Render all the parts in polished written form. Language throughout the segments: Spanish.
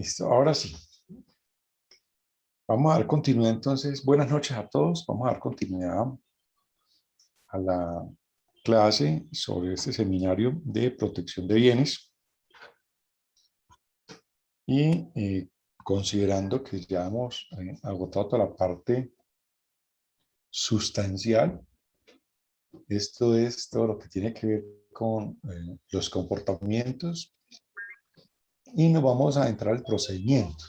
Listo, ahora sí. Vamos a dar continuidad entonces. Buenas noches a todos. Vamos a dar continuidad a la clase sobre este seminario de protección de bienes. Y considerando que ya hemos agotado toda la parte sustancial, esto es todo lo que tiene que ver con los comportamientos, y nos vamos a entrar al procedimiento.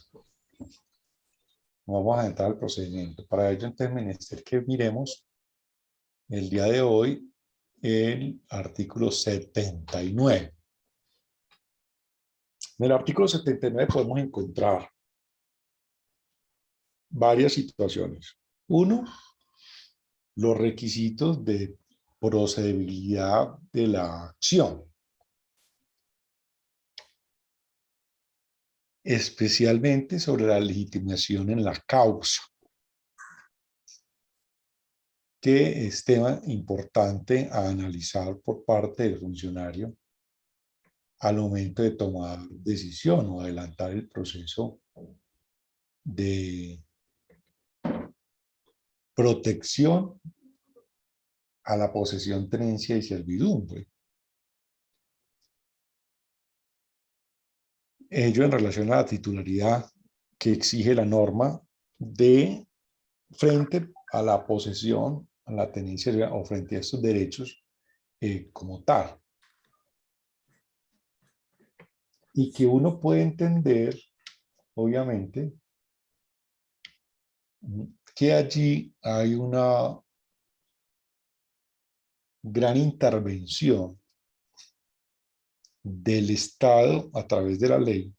Vamos a entrar al procedimiento. Para ello, entonces, menester que miremos el día de hoy el artículo 79. En el artículo 79 podemos encontrar varias situaciones. Uno, los requisitos de procedibilidad de la acción, especialmente sobre la legitimación en la causa, que es tema importante a analizar por parte del funcionario al momento de tomar decisión o adelantar el proceso de protección a la posesión, tenencia y servidumbre. Ello en relación a la titularidad que exige la norma de frente a la posesión, a la tenencia o frente a estos derechos como tal. Y que uno puede entender, obviamente, que allí hay una gran intervención del Estado a través de la ley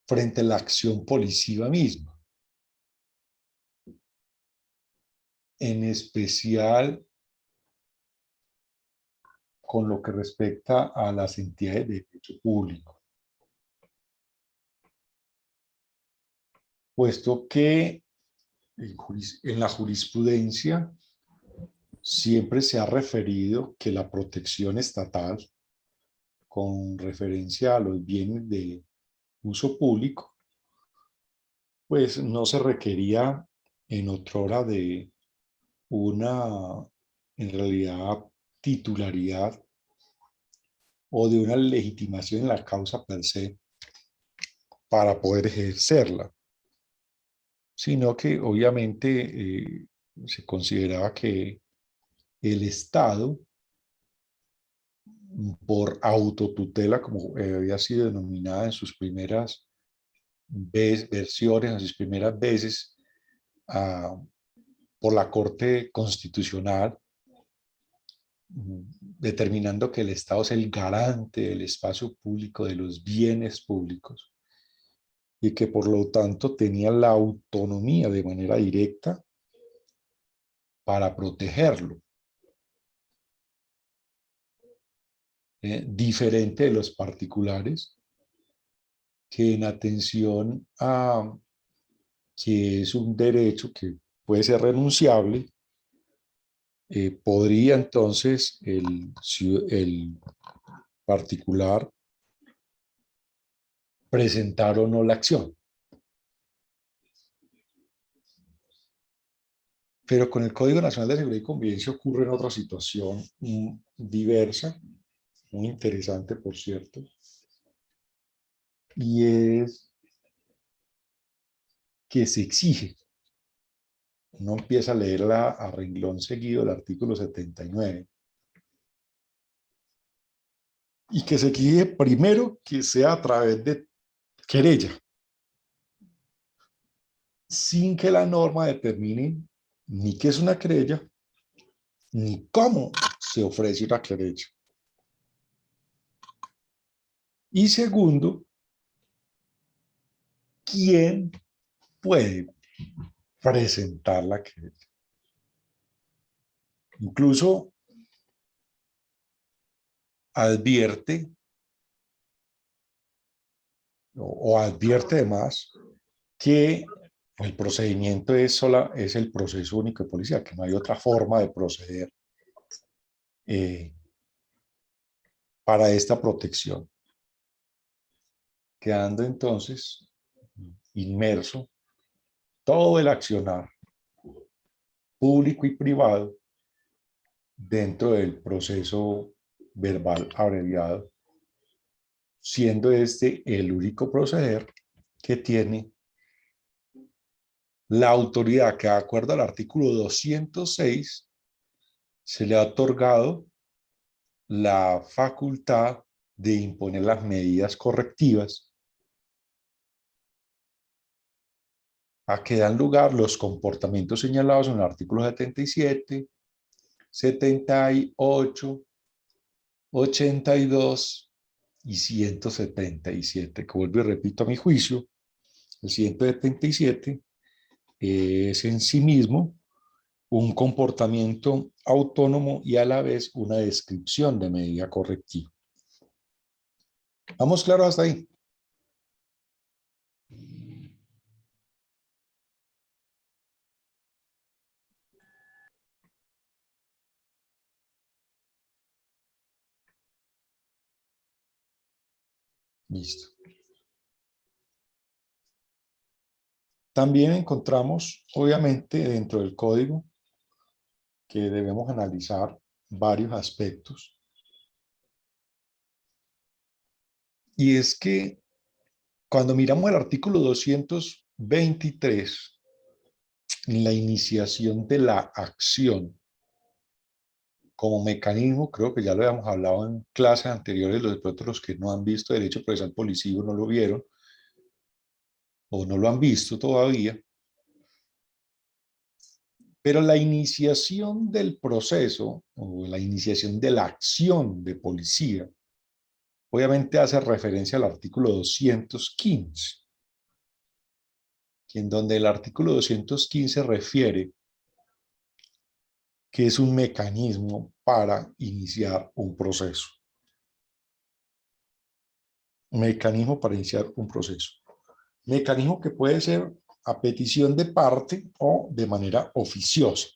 frente a la acción policiva misma. En especial con lo que respecta a las entidades de derecho público. Puesto que en la jurisprudencia siempre se ha referido que la protección estatal, con referencia a los bienes de uso público, pues no se requería en otrora de una, en realidad, titularidad o de una legitimación en la causa per se para poder ejercerla, sino que obviamente se consideraba que el Estado, por autotutela, como había sido denominada en sus primeras versiones, en sus primeras veces, por la Corte Constitucional, determinando que el Estado es el garante del espacio público, de los bienes públicos, y que por lo tanto tenía la autonomía de manera directa para protegerlo. Diferente de los particulares, que en atención a que es un derecho que puede ser renunciable, podría entonces el particular presentar o no la acción. Pero con el Código Nacional de Seguridad y Convivencia ocurre en otra situación diversa, muy interesante, por cierto, y es que se exige. Uno empieza a leerla a renglón seguido, el artículo 79, y que se exige primero que sea a través de querella, sin que la norma determine ni qué es una querella, ni cómo se ofrece una querella. Y segundo, ¿quién puede presentar la querella? Incluso advierte o advierte además que el procedimiento es el proceso único de policía, que no hay otra forma de proceder para esta protección. quedando entonces inmerso todo el accionar público y privado dentro del proceso verbal abreviado, siendo este el único proceder que tiene la autoridad que, de acuerdo al artículo 206, se le ha otorgado la facultad de imponer las medidas correctivas a que dan lugar los comportamientos señalados en el artículo 77, 78, 82 y 177, que vuelvo y repito a mi juicio, el 177 es en sí mismo un comportamiento autónomo y a la vez una descripción de medida correctiva. ¿Vamos claro hasta ahí? Listo. También encontramos, obviamente, dentro del código que debemos analizar varios aspectos. Y es que cuando miramos el artículo 223, en la iniciación de la acción como mecanismo, creo que ya lo habíamos hablado en clases anteriores, de pronto los que no han visto derecho procesal policivo no lo vieron o no lo han visto todavía, pero la iniciación del proceso o la iniciación de la acción de policía obviamente hace referencia al artículo 215, en donde el artículo 215 refiere que es un mecanismo para iniciar un proceso. Mecanismo para iniciar un proceso. Mecanismo que puede ser a petición de parte o de manera oficiosa.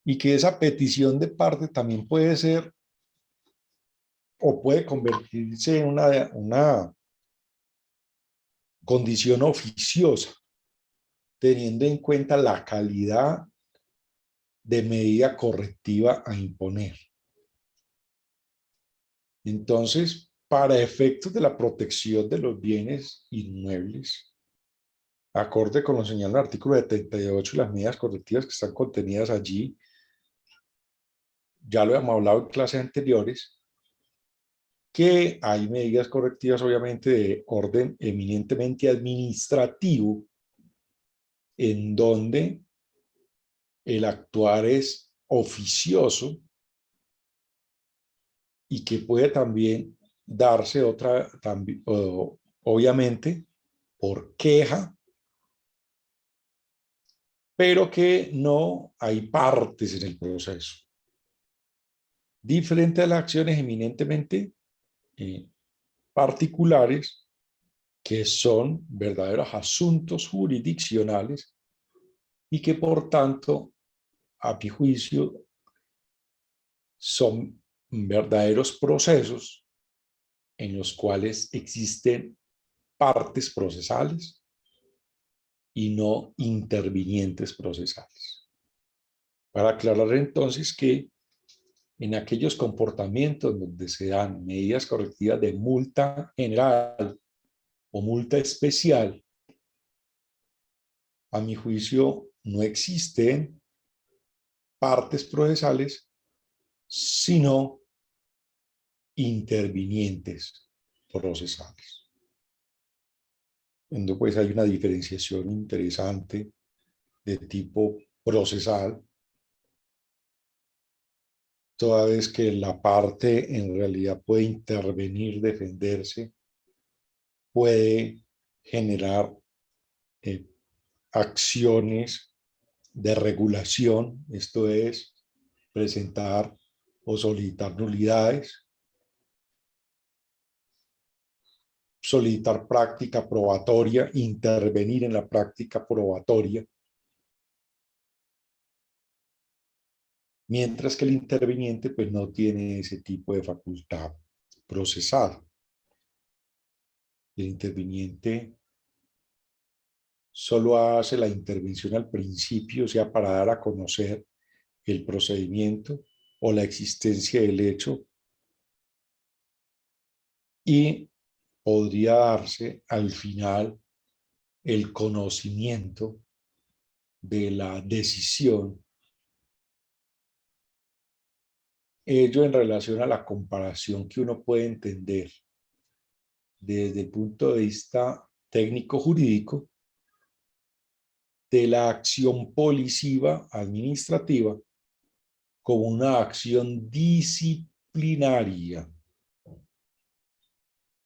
Y que esa petición de parte también puede ser o puede convertirse en una condición oficiosa, teniendo en cuenta la calidad de medida correctiva a imponer. Entonces, para efectos de la protección de los bienes inmuebles, acorde con lo señalado en el artículo 78 y las medidas correctivas que están contenidas allí, ya lo hemos hablado en clases anteriores, que hay medidas correctivas obviamente de orden eminentemente administrativo, en donde el actuar es oficioso y que puede también darse otra, también, obviamente, por queja, pero que no hay partes en el proceso. Diferente a las acciones eminentemente particulares, que son verdaderos asuntos jurisdiccionales y que por tanto, a mi juicio, son verdaderos procesos en los cuales existen partes procesales y no intervinientes procesales. Para aclarar entonces que en aquellos comportamientos donde se dan medidas correctivas de multa general o multa especial, a mi juicio no existen partes procesales, sino intervinientes procesales. Entonces, pues hay una diferenciación interesante de tipo procesal, toda vez que la parte en realidad puede intervenir, defenderse, puede generar eh, acciones de regulación, esto es, presentar o solicitar nulidades, solicitar práctica probatoria, intervenir en la práctica probatoria, mientras que el interviniente pues no tiene ese tipo de facultad procesal. El interviniente solo hace la intervención al principio, o sea, para dar a conocer el procedimiento o la existencia del hecho, y podría darse al final el conocimiento de la decisión, ello en relación a la comparación que uno puede entender desde el punto de vista técnico-jurídico de la acción policiva administrativa como una acción disciplinaria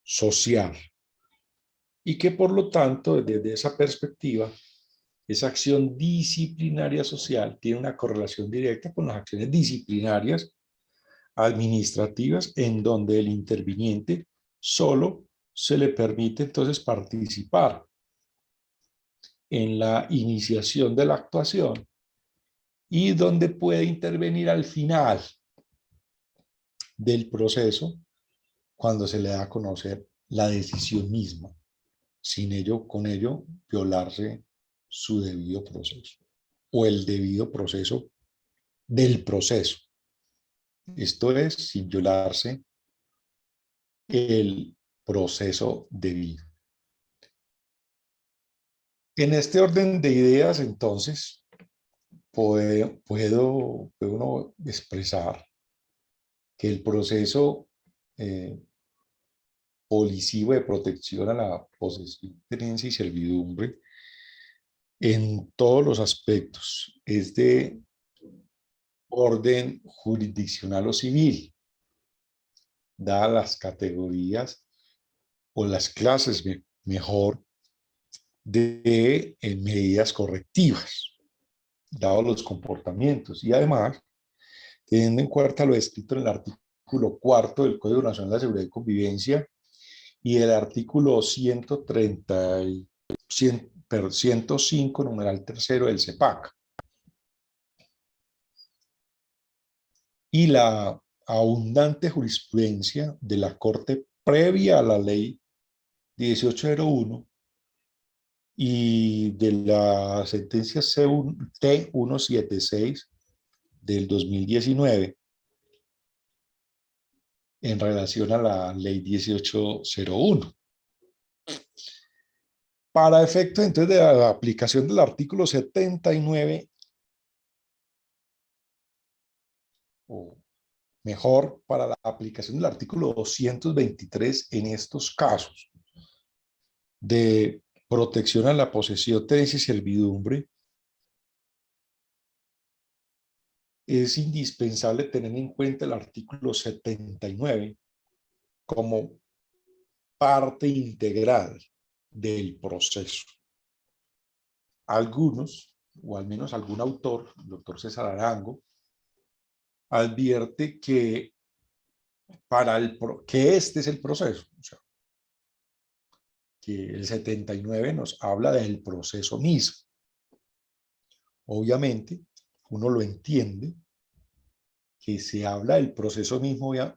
social, y que por lo tanto desde esa perspectiva esa acción disciplinaria social tiene una correlación directa con las acciones disciplinarias administrativas, en donde el interviniente solo se le permite entonces participar en la iniciación de la actuación y donde puede intervenir al final del proceso cuando se le da a conocer la decisión misma, sin ello, con ello, violarse su debido proceso o el debido proceso del proceso. Esto es, sin violarse el proceso debido. En este orden de ideas, entonces, puedo uno expresar que el proceso policivo de protección a la posesión, tenencia y servidumbre en todos los aspectos es de orden jurisdiccional o civil, dadas las categorías o las clases mejor de medidas correctivas, dados los comportamientos, y además teniendo en cuenta lo escrito en el artículo cuarto del Código Nacional de Seguridad y Convivencia y el artículo 105, numeral tercero del CEPAC, y la abundante jurisprudencia de la Corte previa a la ley 1801 y de la sentencia T176 del 2019 en relación a la ley 1801. Para efecto entonces de la aplicación del artículo 79, o mejor, para la aplicación del artículo 223 en estos casos de protección a la posesión, tenencia y servidumbre, es indispensable tener en cuenta el artículo 79 como parte integral del proceso. Algunos, o al menos algún autor, el doctor César Arango, advierte que, que este es el proceso, o sea, que el 79 nos habla del proceso mismo. Obviamente, uno lo entiende, que se habla del proceso mismo ya,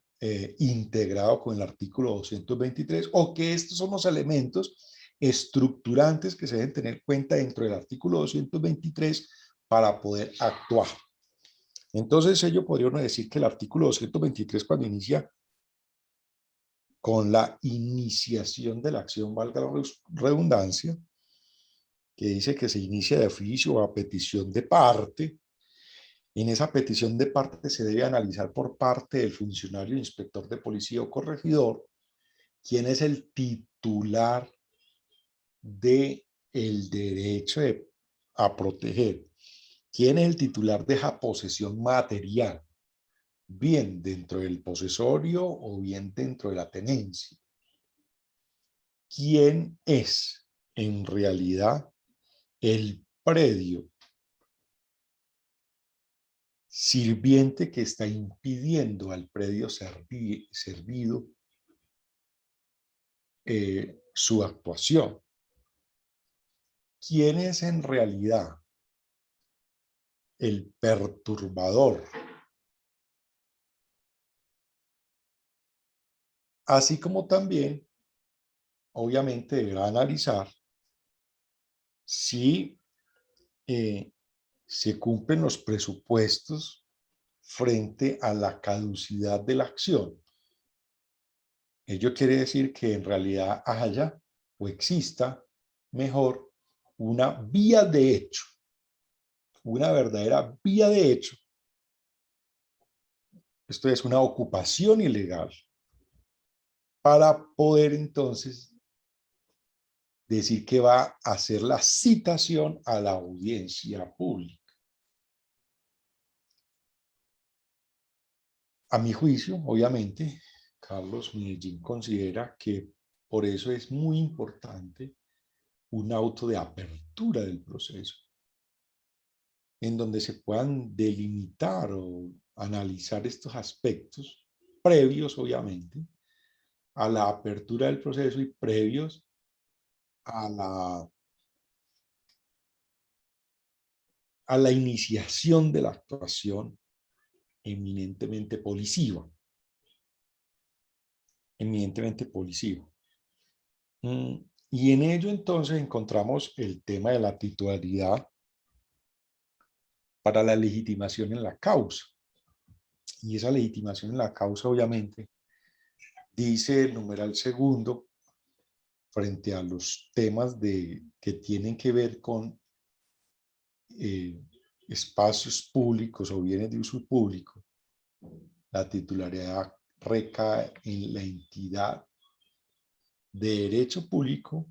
integrado con el artículo 223, o que estos son los elementos estructurantes que se deben tener en cuenta dentro del artículo 223 para poder actuar. Entonces, ello podría uno decir que el artículo 223, cuando inicia con la iniciación de la acción, valga la redundancia, que dice que se inicia de oficio o a petición de parte. En esa petición de parte se debe analizar por parte del funcionario, inspector de policía o corregidor, quién es el titular de el derecho a proteger, quién es el titular de esa posesión material, bien dentro del posesorio o bien dentro de la tenencia. ¿Quién es en realidad el predio sirviente que está impidiendo al predio servido su actuación? ¿Quién es en realidad el perturbador? Así como también obviamente deberá analizar si se cumplen los presupuestos frente a la caducidad de la acción. Ello quiere decir que en realidad haya o exista, mejor, una vía de hecho, una verdadera vía de hecho. Esto es una ocupación ilegal para poder entonces decir que va a hacer la citación a la audiencia pública. A mi juicio, obviamente, Carlos Medellín considera que por eso es muy importante un auto de apertura del proceso, en donde se puedan delimitar o analizar estos aspectos previos, obviamente, a la apertura del proceso y previos a la iniciación de la actuación eminentemente policiva. Eminentemente policiva. Y en ello entonces encontramos el tema de la titularidad para la legitimación en la causa. Y esa legitimación en la causa, obviamente, dice el numeral segundo, frente a los temas que tienen que ver con espacios públicos o bienes de uso público, la titularidad recae en la entidad de derecho público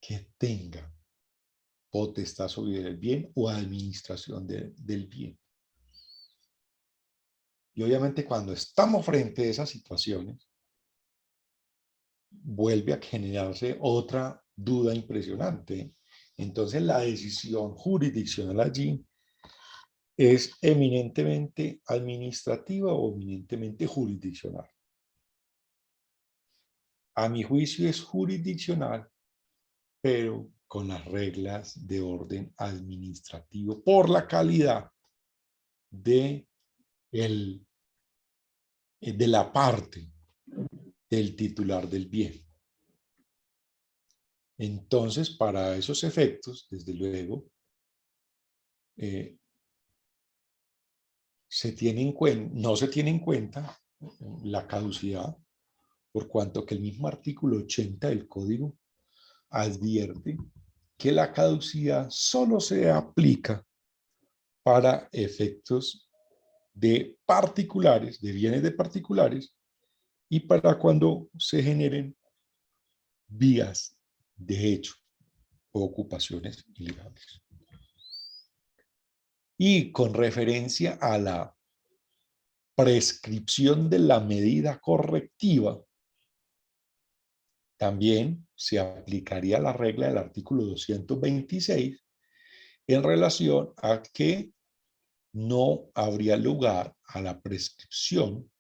que tenga potestad sobre el bien o administración del bien. Y obviamente cuando estamos frente a esas situaciones, vuelve a generarse otra duda impresionante. Entonces la decisión jurisdiccional allí es eminentemente administrativa o eminentemente jurisdiccional. A mi juicio es jurisdiccional, pero con las reglas de orden administrativo por la calidad de la parte del titular del bien. Entonces, para esos efectos, desde luego, no se tiene en cuenta la caducidad, por cuanto que el mismo artículo 80 del Código advierte que la caducidad solo se aplica para efectos de particulares, de bienes de particulares, y para cuando se generen vías de hecho o ocupaciones ilegales. Y con referencia a la prescripción de la medida correctiva, también se aplicaría la regla del artículo 226 en relación a que no habría lugar a la prescripción,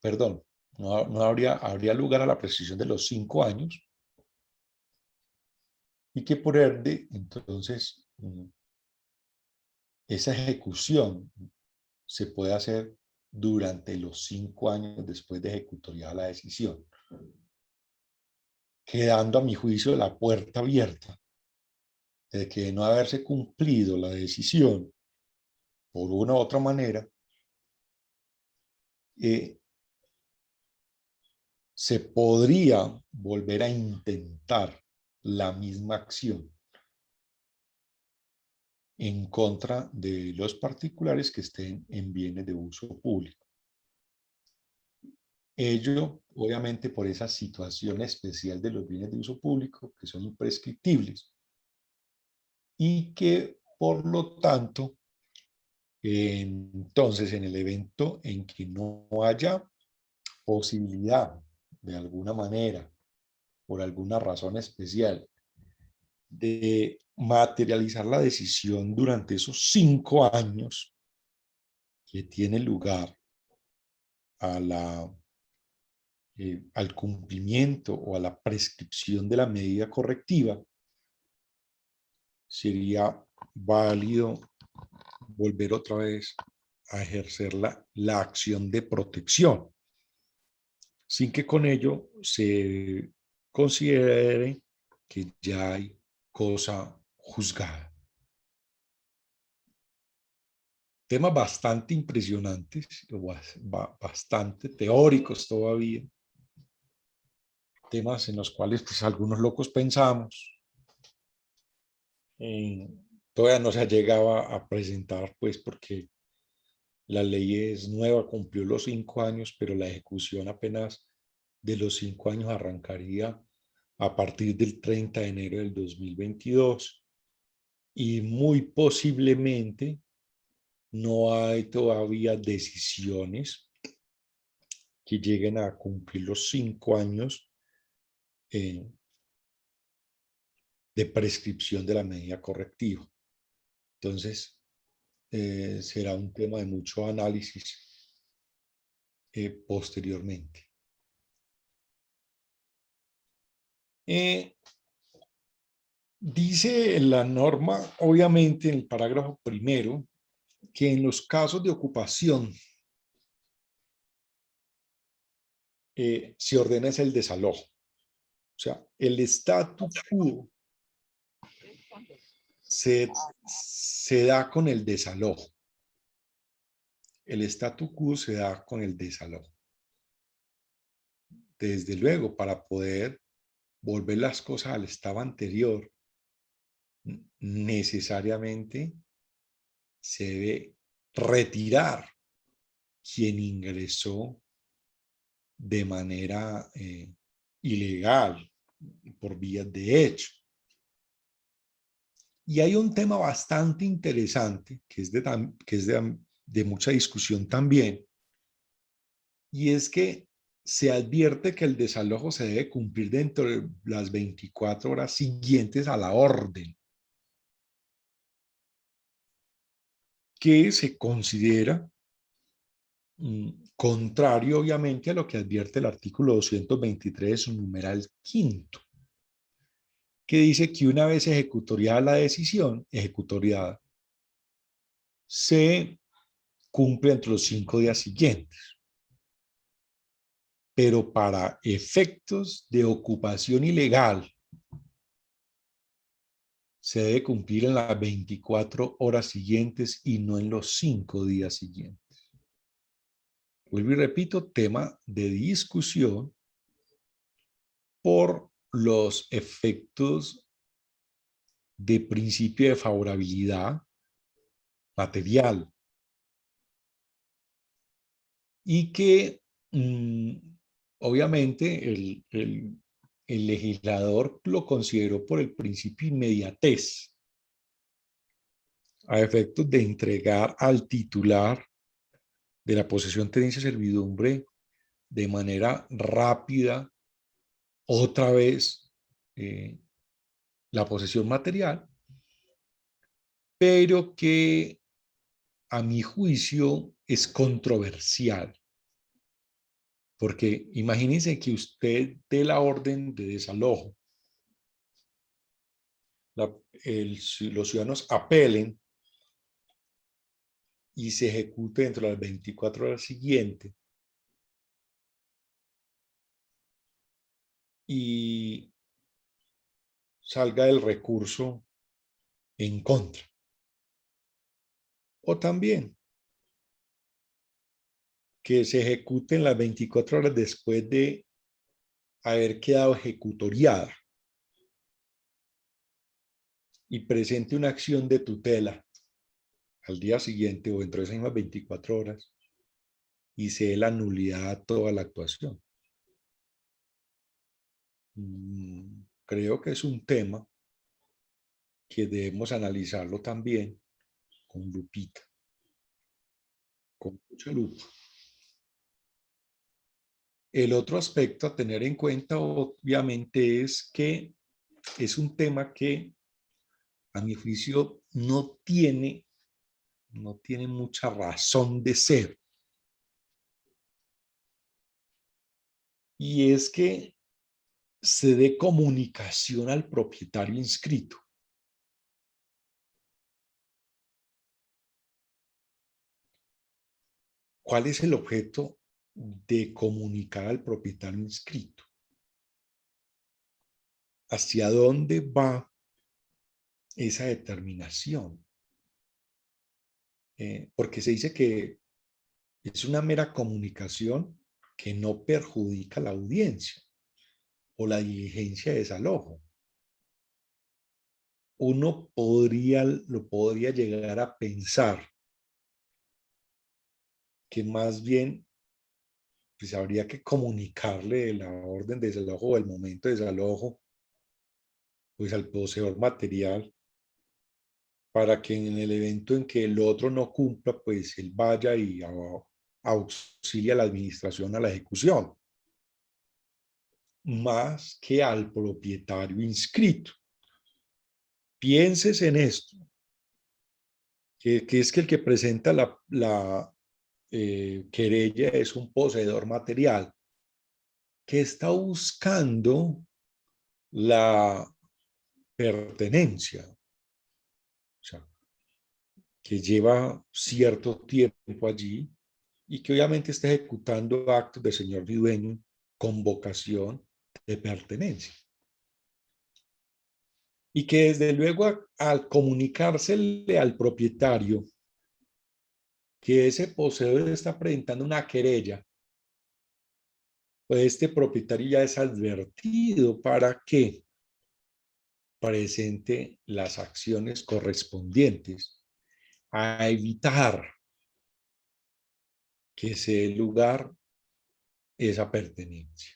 perdón, no habría lugar a la prescripción de los 5 años y que por ende, entonces, esa ejecución se puede hacer durante los 5 años después de ejecutoriada la decisión, quedando a mi juicio la puerta abierta de que de no haberse cumplido la decisión por una u otra manera, se podría volver a intentar la misma acción en contra de los particulares que estén en bienes de uso público. Ello, obviamente, por esa situación especial de los bienes de uso público, que son imprescriptibles, y que, por lo tanto, entonces, en el evento en que no haya posibilidad, de alguna manera, por alguna razón especial, de materializar la decisión durante esos 5 años que tiene lugar al cumplimiento o a la prescripción de la medida correctiva, sería válido volver otra vez a ejercer la acción de protección. sin que con ello se considere que ya hay cosa juzgada. Temas bastante impresionantes, bastante teóricos todavía, temas en los cuales pues algunos locos pensamos. Todavía no se ha llegado a presentar, pues porque la ley es nueva, cumplió los 5 años, pero la ejecución apenas de los 5 años arrancaría a partir del 30 de enero del 2022 y muy posiblemente no hay todavía decisiones que lleguen a cumplir los 5 años eh, de prescripción de la medida correctiva. Entonces, será un tema de mucho análisis posteriormente. Dice la norma, obviamente, en el parágrafo primero, que en los casos de ocupación se ordena es el desalojo. O sea, el statu quo se da con el desalojo. El statu quo se da con el desalojo. Desde luego, para poder volver las cosas al estado anterior, necesariamente se debe retirar quien ingresó de manera ilegal, por vías de hecho. Y hay un tema bastante interesante que es de mucha discusión también, y es que se advierte que el desalojo se debe cumplir dentro de las 24 horas siguientes a la orden, que se considera contrario obviamente a lo que advierte el artículo 223, su numeral quinto, que dice que una vez ejecutoriada la decisión, se cumple entre los 5 días siguientes. Pero para efectos de ocupación ilegal, se debe cumplir en las 24 horas siguientes y no en los 5 días siguientes. Vuelvo y repito, tema de discusión por los efectos de principio de favorabilidad material y que obviamente el legislador lo consideró por el principio de inmediatez, a efectos de entregar al titular de la posesión, tenencia y servidumbre de manera rápida otra vez la posesión material, pero que a mi juicio es controversial, porque imagínense que usted dé la orden de desalojo, los ciudadanos apelen y se ejecute dentro de las 24 horas siguientes y salga el recurso en contra. O también que se ejecute en las 24 horas después de haber quedado ejecutoriada y presente una acción de tutela al día siguiente o dentro de esas mismas 24 horas y se dé la nulidad a toda la actuación. Creo que es un tema que debemos analizarlo también con lupita, con mucha lupa. El otro aspecto a tener en cuenta, obviamente, es que es un tema que, a mi juicio, no tiene mucha razón de ser. Y es que se dé comunicación al propietario inscrito. ¿Cuál es el objeto de comunicar al propietario inscrito. ¿Hacia dónde va esa determinación? Porque se dice que es una mera comunicación que no perjudica la audiencia o la diligencia de desalojo. Uno lo podría llegar a pensar que más bien pues habría que comunicarle la orden de desalojo o el momento de desalojo pues al poseedor material para que en el evento en que el otro no cumpla, pues él vaya y auxilia a la administración a la ejecución, más que al propietario inscrito. Pienses en esto, que es que el que presenta la querella es un poseedor material que está buscando la pertenencia, o sea, que lleva cierto tiempo allí y que obviamente está ejecutando actos de señor y dueño con vocación de pertenencia. Y que desde luego al comunicársele al propietario que ese poseedor está presentando una querella, pues este propietario ya es advertido para que presente las acciones correspondientes a evitar que se dé lugar esa pertenencia.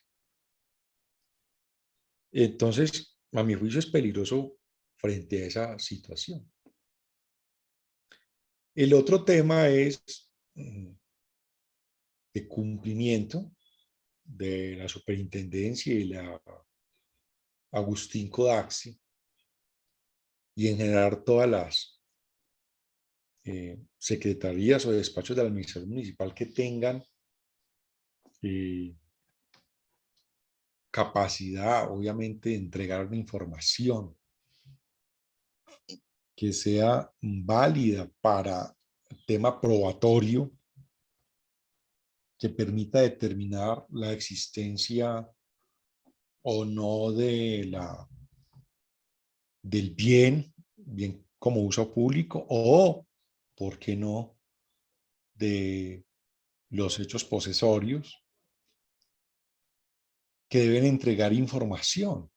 Entonces, a mi juicio es peligroso frente a esa situación. El otro tema es de cumplimiento de la superintendencia y la Agustín Codaxi y en general todas las secretarías o despachos de la administración municipal que tengan capacidad, obviamente, de entregar una información que sea válida para el tema probatorio, que permita determinar la existencia o no del bien como uso público, o, ¿por qué no?, de los hechos posesorios, que deben entregar información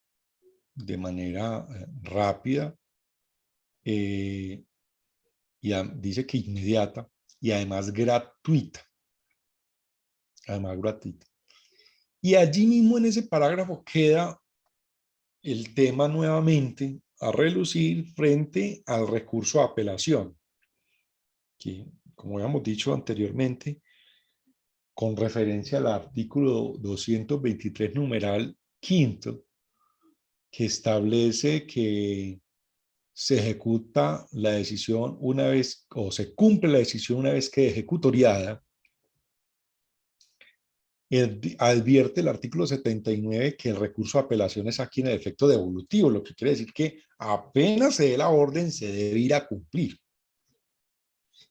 de manera rápida y dice que inmediata y además gratuita. Además gratuita. Y allí mismo en ese parágrafo queda el tema nuevamente a relucir frente al recurso a apelación, que, como habíamos dicho anteriormente, con referencia al artículo 223, numeral quinto, que establece que se ejecuta la decisión una vez, o se cumple la decisión una vez que ejecutoriada. Advierte el artículo 79 que el recurso de apelación es aquí en el efecto devolutivo, lo que quiere decir que apenas se dé la orden se debe ir a cumplir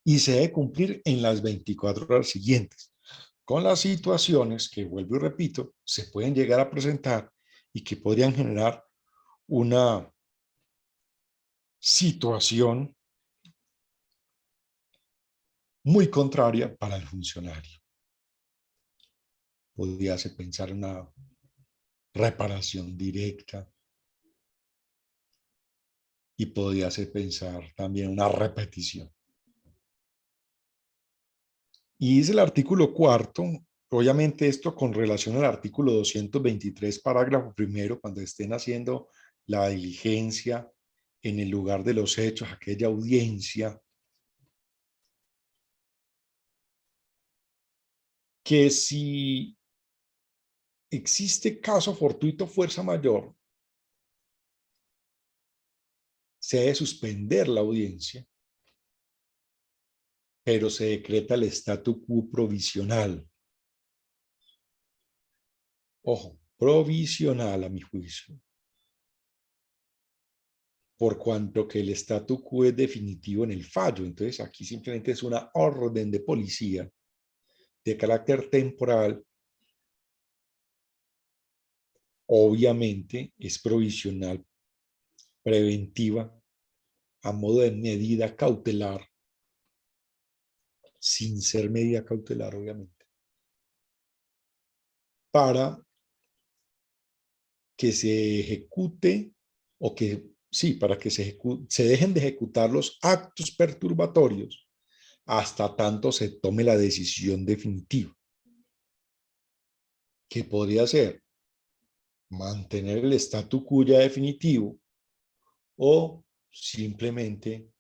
y se debe cumplir en las 24 horas siguientes, con las situaciones que, vuelvo y repito, se pueden llegar a presentar y que podrían generar una situación muy contraria para el funcionario. Podríase pensar en una reparación directa y podríase pensar también una repetición. Y dice el artículo cuarto, obviamente esto con relación al artículo 223, parágrafo primero, cuando estén haciendo la diligencia en el lugar de los hechos, aquella audiencia, que si existe caso fortuito fuerza mayor, se debe suspender la audiencia, pero se decreta el statu quo provisional. Ojo, provisional a mi juicio, por cuanto que el statu quo es definitivo en el fallo. Entonces aquí simplemente es una orden de policía de carácter temporal, obviamente es provisional, preventiva, a modo de medida cautelar, sin ser medida cautelar, obviamente, para que se ejecute o que, sí, para que se dejen de ejecutar los actos perturbatorios hasta tanto se tome la decisión definitiva, que podría ser mantener el statu quo ya definitivo o simplemente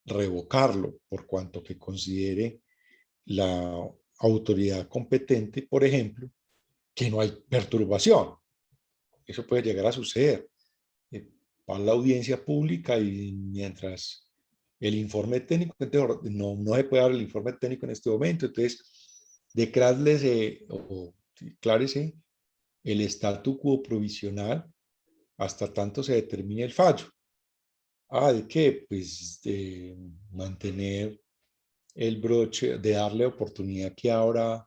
revocarlo por cuanto que considere la autoridad competente, por ejemplo, que no hay perturbación. Eso puede llegar a suceder. Va a la audiencia pública y mientras el informe técnico, no se puede dar el informe técnico en este momento, entonces declárese o declárese el statu quo provisional hasta tanto se determine el fallo. ¿De qué? Pues de mantener el broche, de darle oportunidad que ahora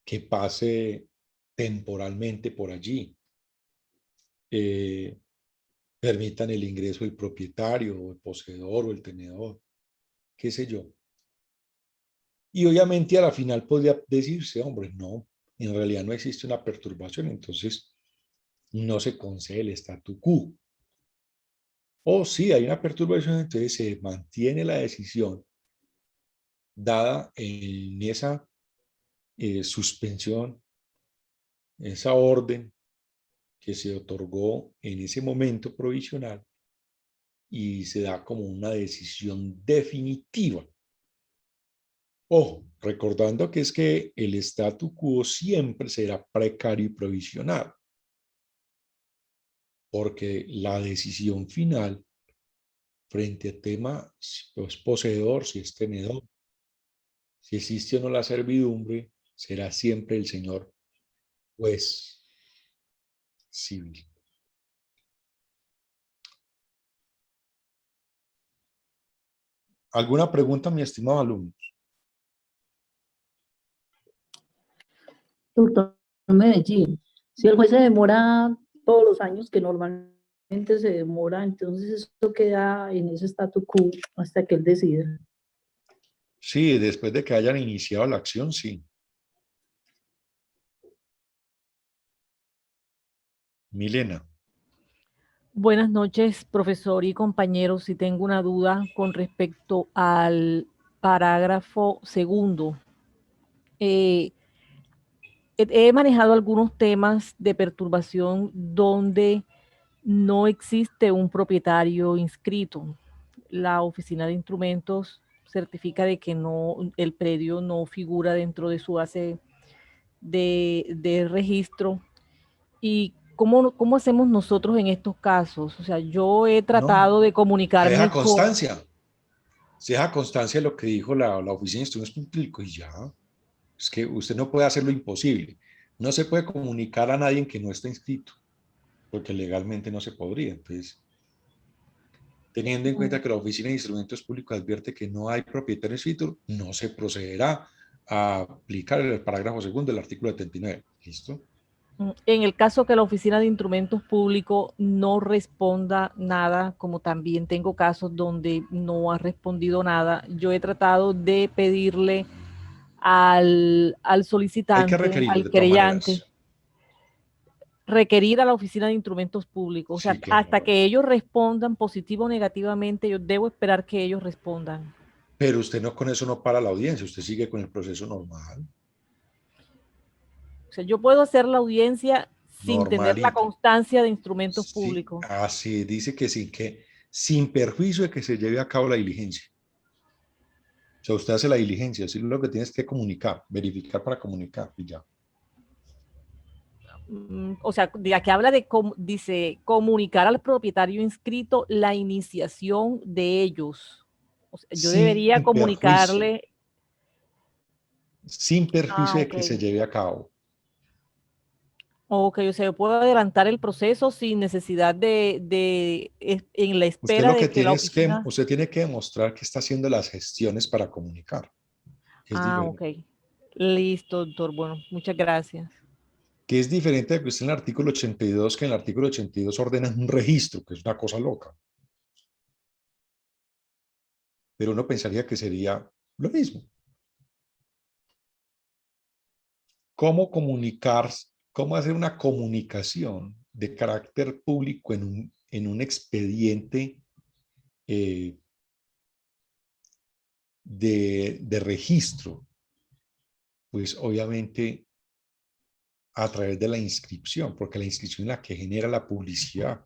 que pase temporalmente por allí. Eh, Permitan el ingreso del propietario o el poseedor o el tenedor, qué sé yo. Y obviamente a la final podría decirse, hombre, no, en realidad no existe una perturbación, entonces no se concede el statu quo. O si hay una perturbación, entonces se mantiene la decisión dada en esa suspensión, esa orden que se otorgó en ese momento provisional y se da como una decisión definitiva. Ojo, recordando que es que el statu quo siempre será precario y provisional, porque la decisión final frente al tema, si es poseedor, si es tenedor, si existe o no la servidumbre, será siempre el señor juez civil. ¿Alguna pregunta, mi estimado alumno? Doctor Medellín, si el juez se demora todos los años que normalmente se demora, entonces eso queda en ese statu quo hasta que él decida. Sí, después de que hayan iniciado la acción, sí. Milena. Buenas noches, profesor y compañeros. Si tengo una duda con respecto al parágrafo segundo. He manejado algunos temas de perturbación donde no existe un propietario inscrito. La oficina de instrumentos certifica de que el predio no figura dentro de su base de registro. ¿Y cómo hacemos nosotros en estos casos? O sea, yo he tratado de Se deja comunicarme con... constancia. Se deja constancia de lo que dijo la Oficina de Instrumentos Públicos y ya. Es que usted no puede hacer lo imposible. No se puede comunicar a nadie que no está inscrito, porque legalmente no se podría. Entonces, teniendo en cuenta que la Oficina de Instrumentos Públicos advierte que no hay propietario inscrito, no se procederá a aplicar el parágrafo segundo del artículo 79. ¿Listo? En el caso que la Oficina de Instrumentos Públicos no responda nada, como también tengo casos donde no ha respondido nada, yo he tratado de pedirle al Hay que solicitante, requerirlo al de todas querellante, maneras. requerir a la Oficina de Instrumentos Públicos. O sea, Sí, hasta claro. que ellos respondan positivo o negativamente, yo debo esperar que ellos respondan. Pero usted no con eso no para la audiencia, usted sigue con el proceso normal, O sea, yo puedo hacer la audiencia sin tener la normalito. constancia de instrumentos Sí, públicos. así dice que sin perjuicio de que se lleve a cabo la diligencia. O sea, usted hace la diligencia, así lo que tienes que comunicar, verificar para comunicar y ya. O sea, de que habla de, dice, comunicar al propietario inscrito la iniciación de ellos. O sea, yo Sin debería perjuicio, comunicarle. sin perjuicio de Ok. que se lleve a cabo. Ok, o sea, yo puedo adelantar el proceso sin necesidad en la Usted espera lo de que que la tiene es que, oficina. usted tiene que demostrar que está haciendo las gestiones para comunicar, que es Ok. diferente. Listo, doctor. Bueno, muchas gracias. Que es diferente de que usted en el artículo 82, que en el artículo 82 ordena un registro, que es una cosa loca. Pero uno pensaría que sería lo mismo. ¿Cómo comunicar, cómo hacer una comunicación de carácter público en un expediente de registro? Pues obviamente a través de la inscripción, porque la inscripción es la que genera la publicidad.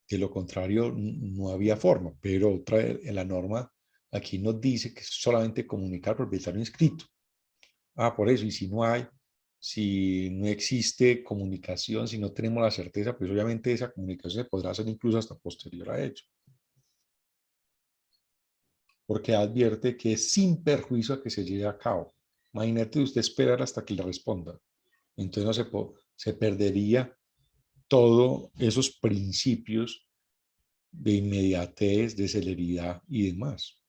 De lo contrario, no había forma, pero otra vez en la norma aquí nos dice que es solamente comunicar al propietario inscrito. Ah, por eso, y si no existe comunicación, si no tenemos la certeza, pues obviamente esa comunicación se podrá hacer incluso hasta posterior a ello. Porque advierte que es sin perjuicio a que se lleve a cabo. Imagínate usted esperar hasta que le responda. Entonces se perdería todos esos principios de inmediatez, de celeridad y demás.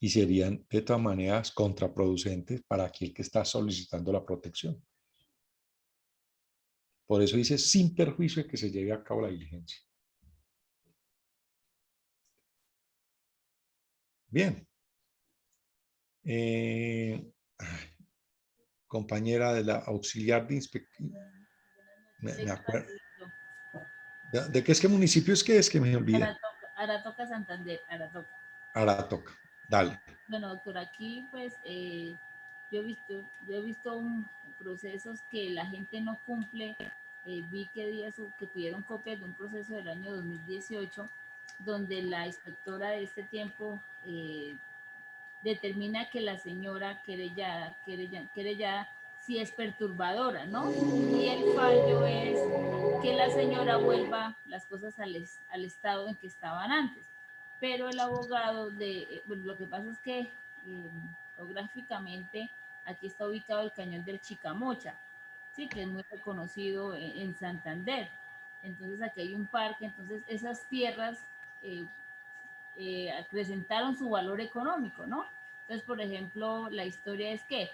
Y serían de todas maneras contraproducentes para aquel que está solicitando la protección. Por eso dice sin perjuicio de que se lleve a cabo la diligencia. Bien. Compañera de la auxiliar de inspección. Me acuerdo. ¿De qué es que municipio es que es que me olvidé? Aratoca, Santander, Aratoca. Aratoca. Dale. Bueno, doctor, aquí pues yo he visto procesos que la gente no cumple. Vi que pidieron copias de un proceso del año 2018, donde la inspectora de este tiempo determina que la señora querellada sí es perturbadora, ¿no? Y el fallo es que la señora vuelva las cosas al estado en que estaban antes. Pero el abogado bueno, lo que pasa es que geográficamente aquí está ubicado el cañón del Chicamocha, sí, que es muy reconocido en Santander. Entonces aquí hay un parque, entonces esas tierras acrecentaron su valor económico, ¿no? Entonces, por ejemplo, la historia es que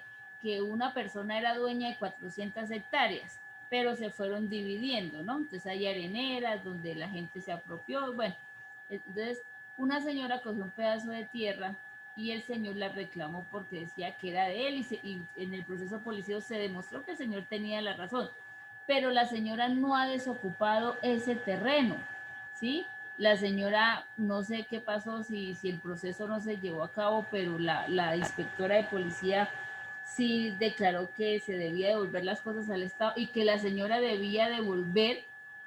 una persona era dueña de 400 hectáreas, pero se fueron dividiendo, ¿no? Entonces hay areneras donde la gente se apropió, bueno, entonces una señora cogió un pedazo de tierra y el señor la reclamó porque decía que era de él y en el proceso policíaco se demostró que el señor tenía la razón, pero la señora no ha desocupado ese terreno, ¿sí? La señora, no sé qué pasó, si el proceso no se llevó a cabo, pero la inspectora de policía sí declaró que se debía devolver las cosas al Estado y que la señora debía devolver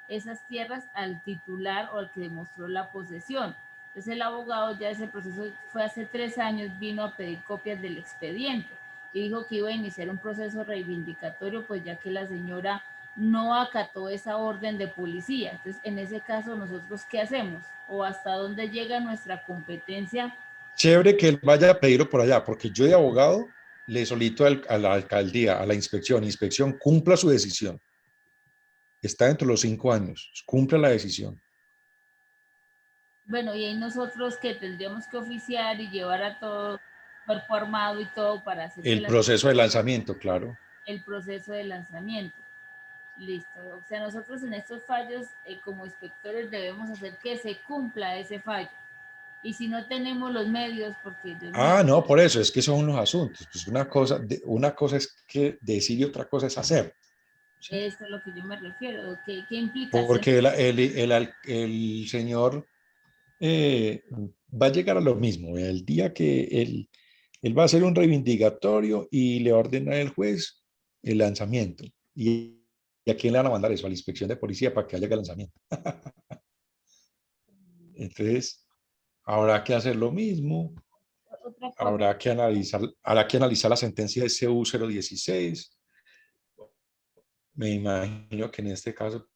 esas tierras al titular o al que demostró la posesión. Entonces el abogado, ya ese proceso fue hace 3 años, vino a pedir copias del expediente y dijo que iba a iniciar un proceso reivindicatorio, pues ya que la señora no acató esa orden de policía. Entonces, en ese caso, ¿nosotros qué hacemos? ¿O hasta dónde llega nuestra competencia? Chévere que él vaya a pedirlo por allá, porque yo de abogado le solicito a la alcaldía, a la inspección, cumpla su decisión. Está dentro de los 5 años, cumpla la decisión. Bueno, y ahí nosotros que tendríamos que oficiar y llevar a todo cuerpo armado y todo para hacer el proceso de lanzamiento, claro. El proceso de lanzamiento. Listo. O sea, nosotros en estos fallos, como inspectores, debemos hacer que se cumpla ese fallo. Y si no tenemos los medios, porque... No, por eso, es que son los asuntos. Pues una cosa es que decir y otra cosa es hacer. ¿Sí? Eso es lo que yo me refiero. ¿Qué implica? Porque el señor va a llegar a lo mismo. El día que él va a hacer un reivindicatorio y le ordena al juez el lanzamiento. ¿Y a quién le van a mandar eso? A la inspección de policía para que haya el lanzamiento. Entonces, habrá que hacer lo mismo. Habrá que analizar la sentencia de CU 016. Me imagino que en este caso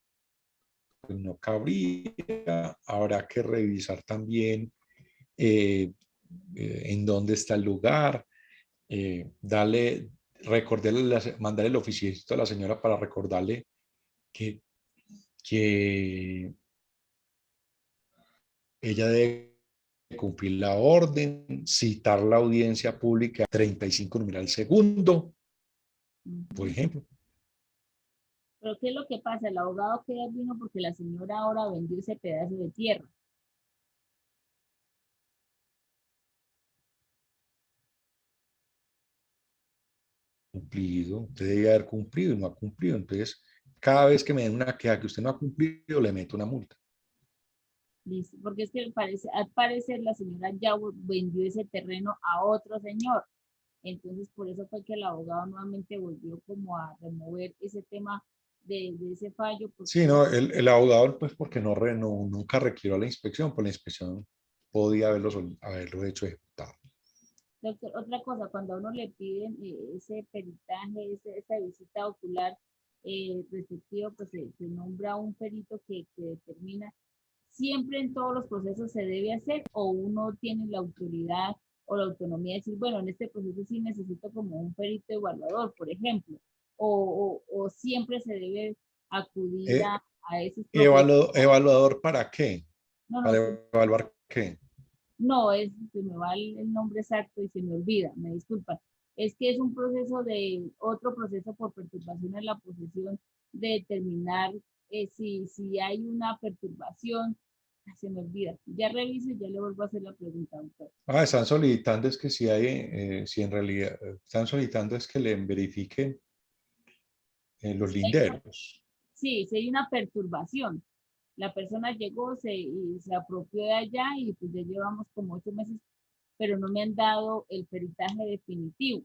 pues, no cabría. Habrá que revisar también en dónde está el lugar. Mandarle el oficialito a la señora para recordarle que ella debe cumplir la orden, citar la audiencia pública 35 numeral segundo, por ejemplo. Pero ¿qué es lo que pasa? El abogado queda vino porque la señora ahora vendió ese pedazo de tierra. Cumplido, usted debe haber cumplido y no ha cumplido. Entonces, cada vez que me den una queja que usted no ha cumplido, le meto una multa. Listo, porque es que al parecer la señora ya vendió ese terreno a otro señor. Entonces, por eso fue que el abogado nuevamente volvió como a remover ese tema de ese fallo. Sí, no, el abogado, pues porque nunca requirió la inspección, pues la inspección podía haberlo hecho ejecutado. Doctor, otra cosa, cuando a uno le piden ese peritaje, esa visita ocular respectivo, pues se nombra un perito que determina, ¿siempre en todos los procesos se debe hacer o uno tiene la autoridad o la autonomía de decir, bueno, en este proceso sí necesito como un perito evaluador, por ejemplo, o siempre se debe acudir Eh, a esos procesos? ¿Evaluador para qué? No, ¿Para no, evaluar qué? no, se me va el nombre exacto y se me olvida, me disculpa. Es que es un proceso otro proceso por perturbación en la posesión de determinar si hay una perturbación. Ay, se me olvida. Ya reviso y ya le vuelvo a hacer la pregunta, doctor. Están solicitando es que si en realidad están solicitando es que le verifiquen los linderos. Sí, si hay una perturbación. La persona llegó y se apropió de allá y pues ya llevamos como 8 meses, pero no me han dado el peritaje definitivo.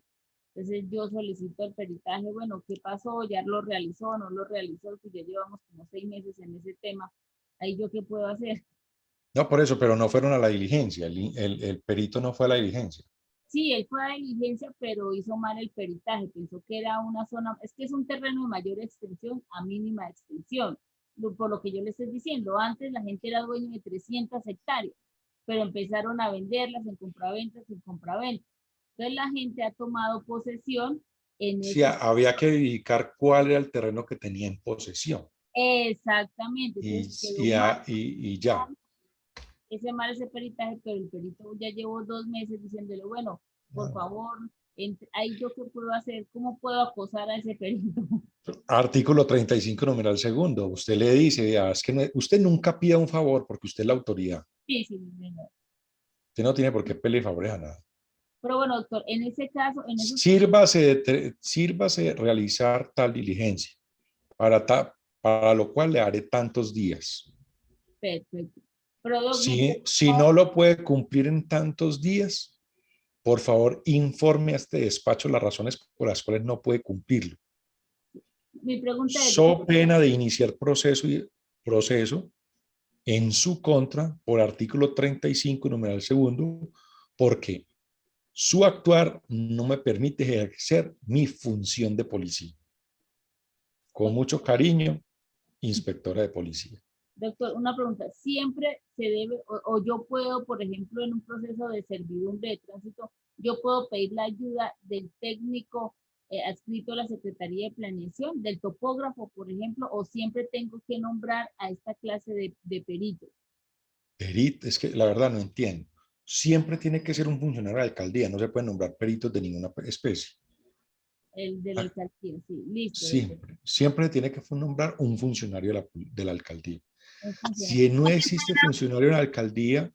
Entonces yo solicito el peritaje, bueno, ¿qué pasó? ¿Ya lo realizó? ¿No lo realizó? Pues ya llevamos como 6 meses en ese tema. Ahí yo qué puedo hacer. No, por eso, pero no fueron a la diligencia. El perito no fue a la diligencia. Sí, él fue a la diligencia, pero hizo mal el peritaje. Pensó que era una zona, es que es un terreno de mayor extensión a mínima extensión. Por lo que yo le estoy diciendo, antes la gente era dueño de 300 hectáreas, pero empezaron a venderlas en compraventas, en compraventas. Entonces la gente ha tomado posesión en Sí, ese. había que verificar cuál era el terreno que tenía en posesión. Exactamente. Y, Entonces quedó y, mal y ya. ese peritaje, pero el perito ya llevó 2 meses diciéndole, bueno, por Ah. favor, ahí yo qué puedo hacer, ¿cómo puedo acosar a ese perito? Artículo 35, numeral segundo. Usted le dice, es que usted nunca pida un favor porque usted es la autoridad. Sí, sí, sí, señor. Usted no tiene por qué pedirle favores a nada. Pero bueno, doctor, en ese caso, en esos. Sírvase realizar tal diligencia, para lo cual le haré tantos días. Perfecto. Pero Si no lo puede cumplir en tantos días, por favor, informe a este despacho las razones por las cuales no puede cumplirlo. mi pregunta es, So pena de iniciar proceso en su contra por artículo 35, numeral segundo, porque su actuar no me permite ejercer mi función de policía. Con mucho cariño, inspectora de policía. doctor, una pregunta, ¿siempre se debe, o yo puedo, por ejemplo, en un proceso de servidumbre de tránsito, yo puedo pedir la ayuda del técnico adscrito a la Secretaría de Planeación, del topógrafo, por ejemplo, o siempre tengo que nombrar a esta clase de peritos? Perito, es que la verdad no entiendo. Siempre tiene que ser un funcionario de la alcaldía, no se pueden nombrar peritos de ninguna especie. El de la alcaldía, sí, listo. Siempre tiene que nombrar un funcionario de la alcaldía. Un funcionario. Si no existe funcionario de la alcaldía,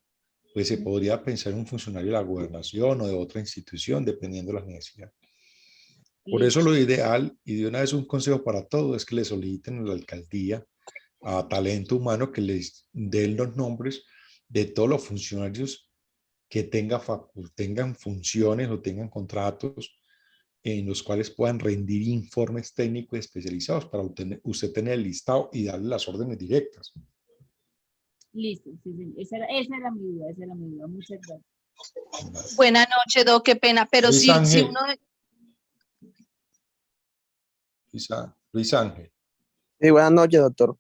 pues se podría pensar en un funcionario de la gobernación o de otra institución, dependiendo de las necesidades. Por eso lo ideal, y de una vez un consejo para todos, es que le soliciten a la alcaldía, a talento humano, que les den los nombres de todos los funcionarios que tengan funciones o tengan contratos en los cuales puedan rendir informes técnicos especializados para usted tener el listado y darle las órdenes directas. Listo, sí, sí. Esa era mi duda, Muchas gracias. Buenas noches, Doc, qué pena, pero Luis si Ángel. uno... Luis Ángel. Sí, buenas noches, doctor.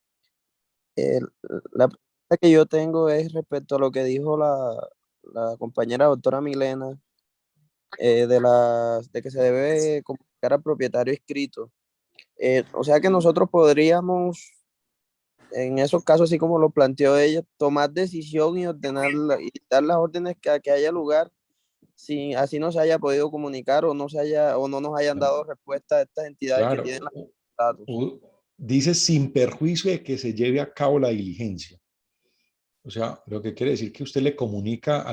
La pregunta que yo tengo es respecto a lo que dijo la compañera doctora Milena, de que se debe comunicar al propietario inscrito. O sea que nosotros podríamos en esos casos, así como lo planteó ella, tomar decisión y ordenar y dar las órdenes que haya lugar, si así no se haya podido comunicar o no se haya o no nos hayan dado respuesta a estas entidades que Claro, tienen los datos. dice sin perjuicio de que se lleve a cabo la diligencia. O sea, lo que quiere decir que usted le comunica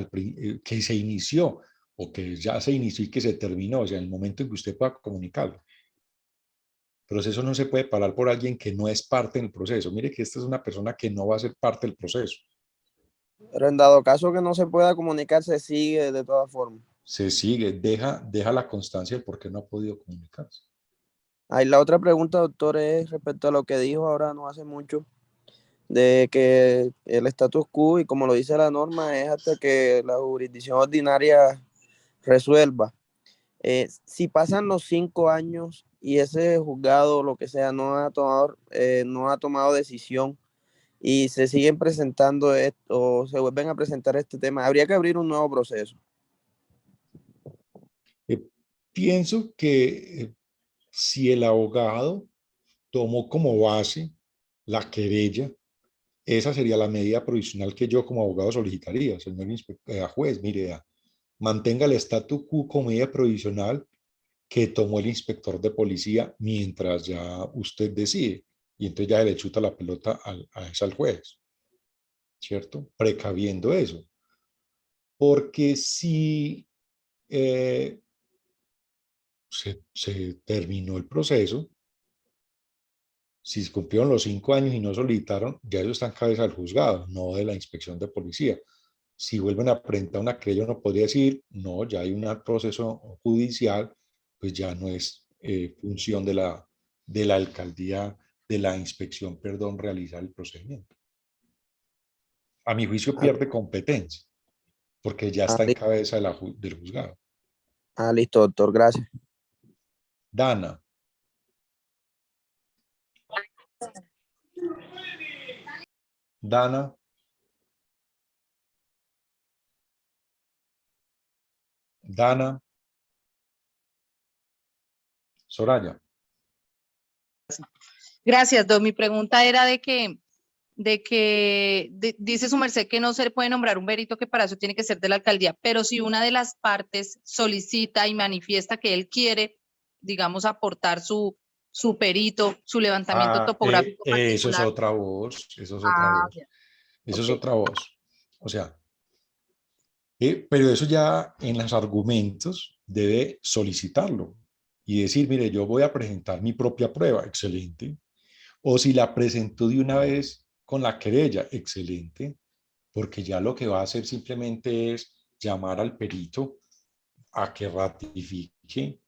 que se inició o que ya se inició y que se terminó, o sea, en el momento en que usted pueda comunicarlo. El proceso no se puede parar por alguien que no es parte del proceso. Mire que esta es una persona que no va a ser parte del proceso. Pero en dado caso que no se pueda comunicar, se sigue de todas formas. Se sigue, deja la constancia de por qué no ha podido comunicarse. Ahí la otra pregunta, doctor, es respecto a lo que dijo ahora no hace mucho, de que el status quo, y como lo dice la norma, es hasta que la jurisdicción ordinaria resuelva. Si pasan los 5 años y ese juzgado, lo que sea, no ha tomado decisión y se siguen presentando esto, o se vuelven a presentar este tema, habría que abrir un nuevo proceso. Pienso que si el abogado tomó como base la querella, esa sería la medida provisional que yo como abogado solicitaría, señor juez, mire, mantenga el statu quo como medida provisional que tomó el inspector de policía mientras ya usted decide. Y entonces ya le chuta la pelota al juez, ¿cierto? Precaviendo eso. Porque si se terminó el proceso, si se cumplieron los 5 años y no solicitaron, ya eso está en cabeza del juzgado, no de la inspección de policía. Si vuelven a presentar una querella, uno podría decir, no, ya hay un proceso judicial, pues ya no es función de la alcaldía, de la inspección, perdón, realizar el procedimiento. A mi juicio Ah, pierde competencia, porque ya ah, está en li- cabeza del juzgado. listo, doctor, gracias. Dana. Dana. Dana. Soraya. Gracias, Doc. Mi pregunta era dice su merced que no se le puede nombrar un perito, que para eso tiene que ser de la alcaldía, pero si una de las partes solicita y manifiesta que él quiere, digamos, aportar su perito, su levantamiento topográfico Eso es particular. otra voz, eso es otra Ah, voz, ya, eso es ok. otra voz. O sea, pero eso ya en los argumentos debe solicitarlo y decir, mire, yo voy a presentar mi propia prueba, excelente. O si la presentó de una vez con la querella, excelente, porque ya lo que va a hacer simplemente es llamar al perito a que ratifique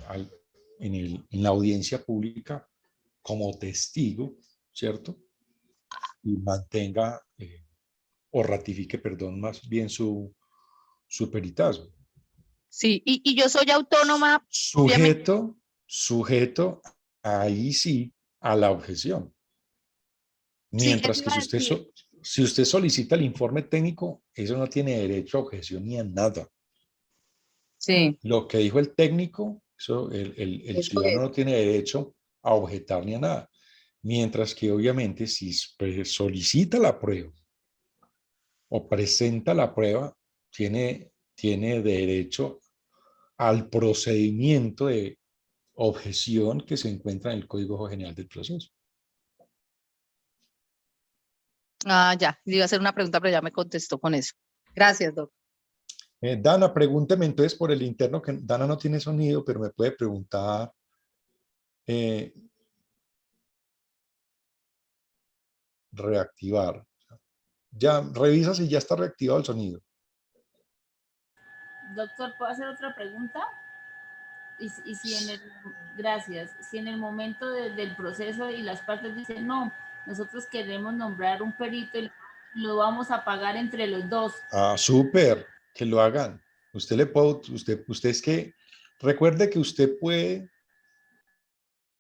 al, en la audiencia pública como testigo, ¿cierto? Y mantenga o ratifique, perdón, más bien su peritazo. Sí, y yo soy autónoma, obviamente. Sujeto, ahí sí, a la objeción. Sí, eso Mientras que iba a decir. si usted solicita el informe técnico, eso no tiene derecho a objeción ni a nada. Sí, Lo que dijo el técnico, eso, el eso ciudadano es. no tiene derecho a objetar ni a nada. Mientras que obviamente si solicita la prueba o presenta la prueba, tiene derecho al procedimiento de objeción que se encuentra en el Código General del Proceso. Ah, ya, le iba a hacer una pregunta, pero ya me contestó con eso. Gracias, doctor. Dana, pregúnteme entonces por el interno, que Dana no tiene sonido, pero me puede preguntar. Reactivar. Ya, revisa si ya está reactivado el sonido. Doctor, ¿puedo hacer otra pregunta? Y si en el, gracias, si en el momento del proceso y las partes dicen, no, nosotros queremos nombrar un perito y lo vamos a pagar entre los dos. Ah, súper, que lo hagan. Usted es que, recuerde que usted puede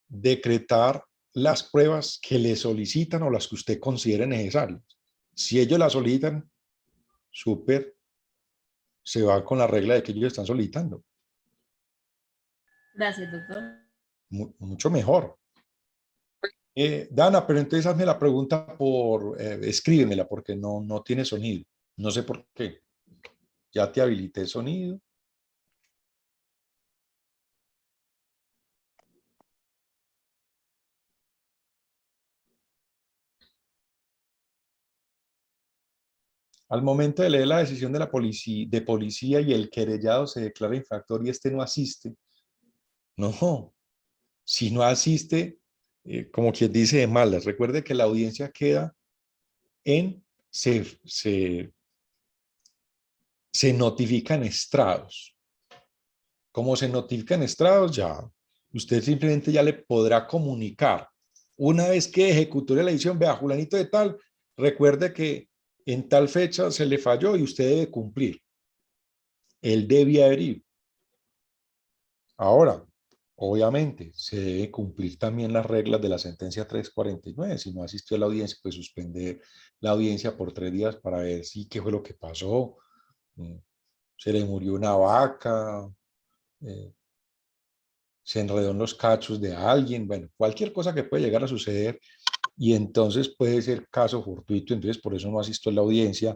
decretar las pruebas que le solicitan o las que usted considere necesarias. Si ellos las solicitan, súper, se va con la regla de que ellos están solicitando. Gracias, doctor. Mucho mejor. Dana, pero entonces hazme la pregunta escríbemela porque no tiene sonido. No sé por qué. Ya te habilité el sonido. Al momento de leer la decisión de la policía y el querellado se declara infractor y este no asiste. No, si no asiste, como quien dice de malas, recuerde que la audiencia queda se notifican estrados. Como se notifican estrados, ya usted simplemente ya le podrá comunicar. Una vez que ejecutó la edición, vea, Julanito de tal, recuerde que en tal fecha se le falló y usted debe cumplir. Él debía ir. Ahora, obviamente, se debe cumplir también las reglas de la sentencia 349. Si no asistió a la audiencia, pues suspender la audiencia por 3 días para ver si qué fue lo que pasó. Se le murió una vaca, se enredó en los cachos de alguien, bueno, cualquier cosa que puede llegar a suceder y entonces puede ser caso fortuito, entonces por eso no asistió a la audiencia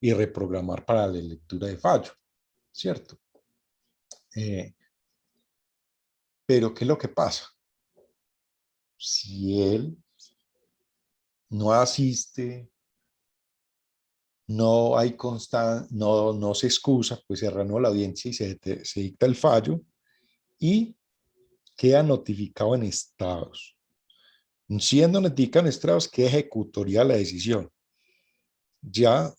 y reprogramar para la lectura de fallo, ¿cierto? Pero ¿qué es lo que pasa? Si él no asiste, no hay no se excusa, pues se reanuda la audiencia y se dicta el fallo y queda notificado en estados. Siendo notificado en estados, queda ejecutoria la decisión. Ya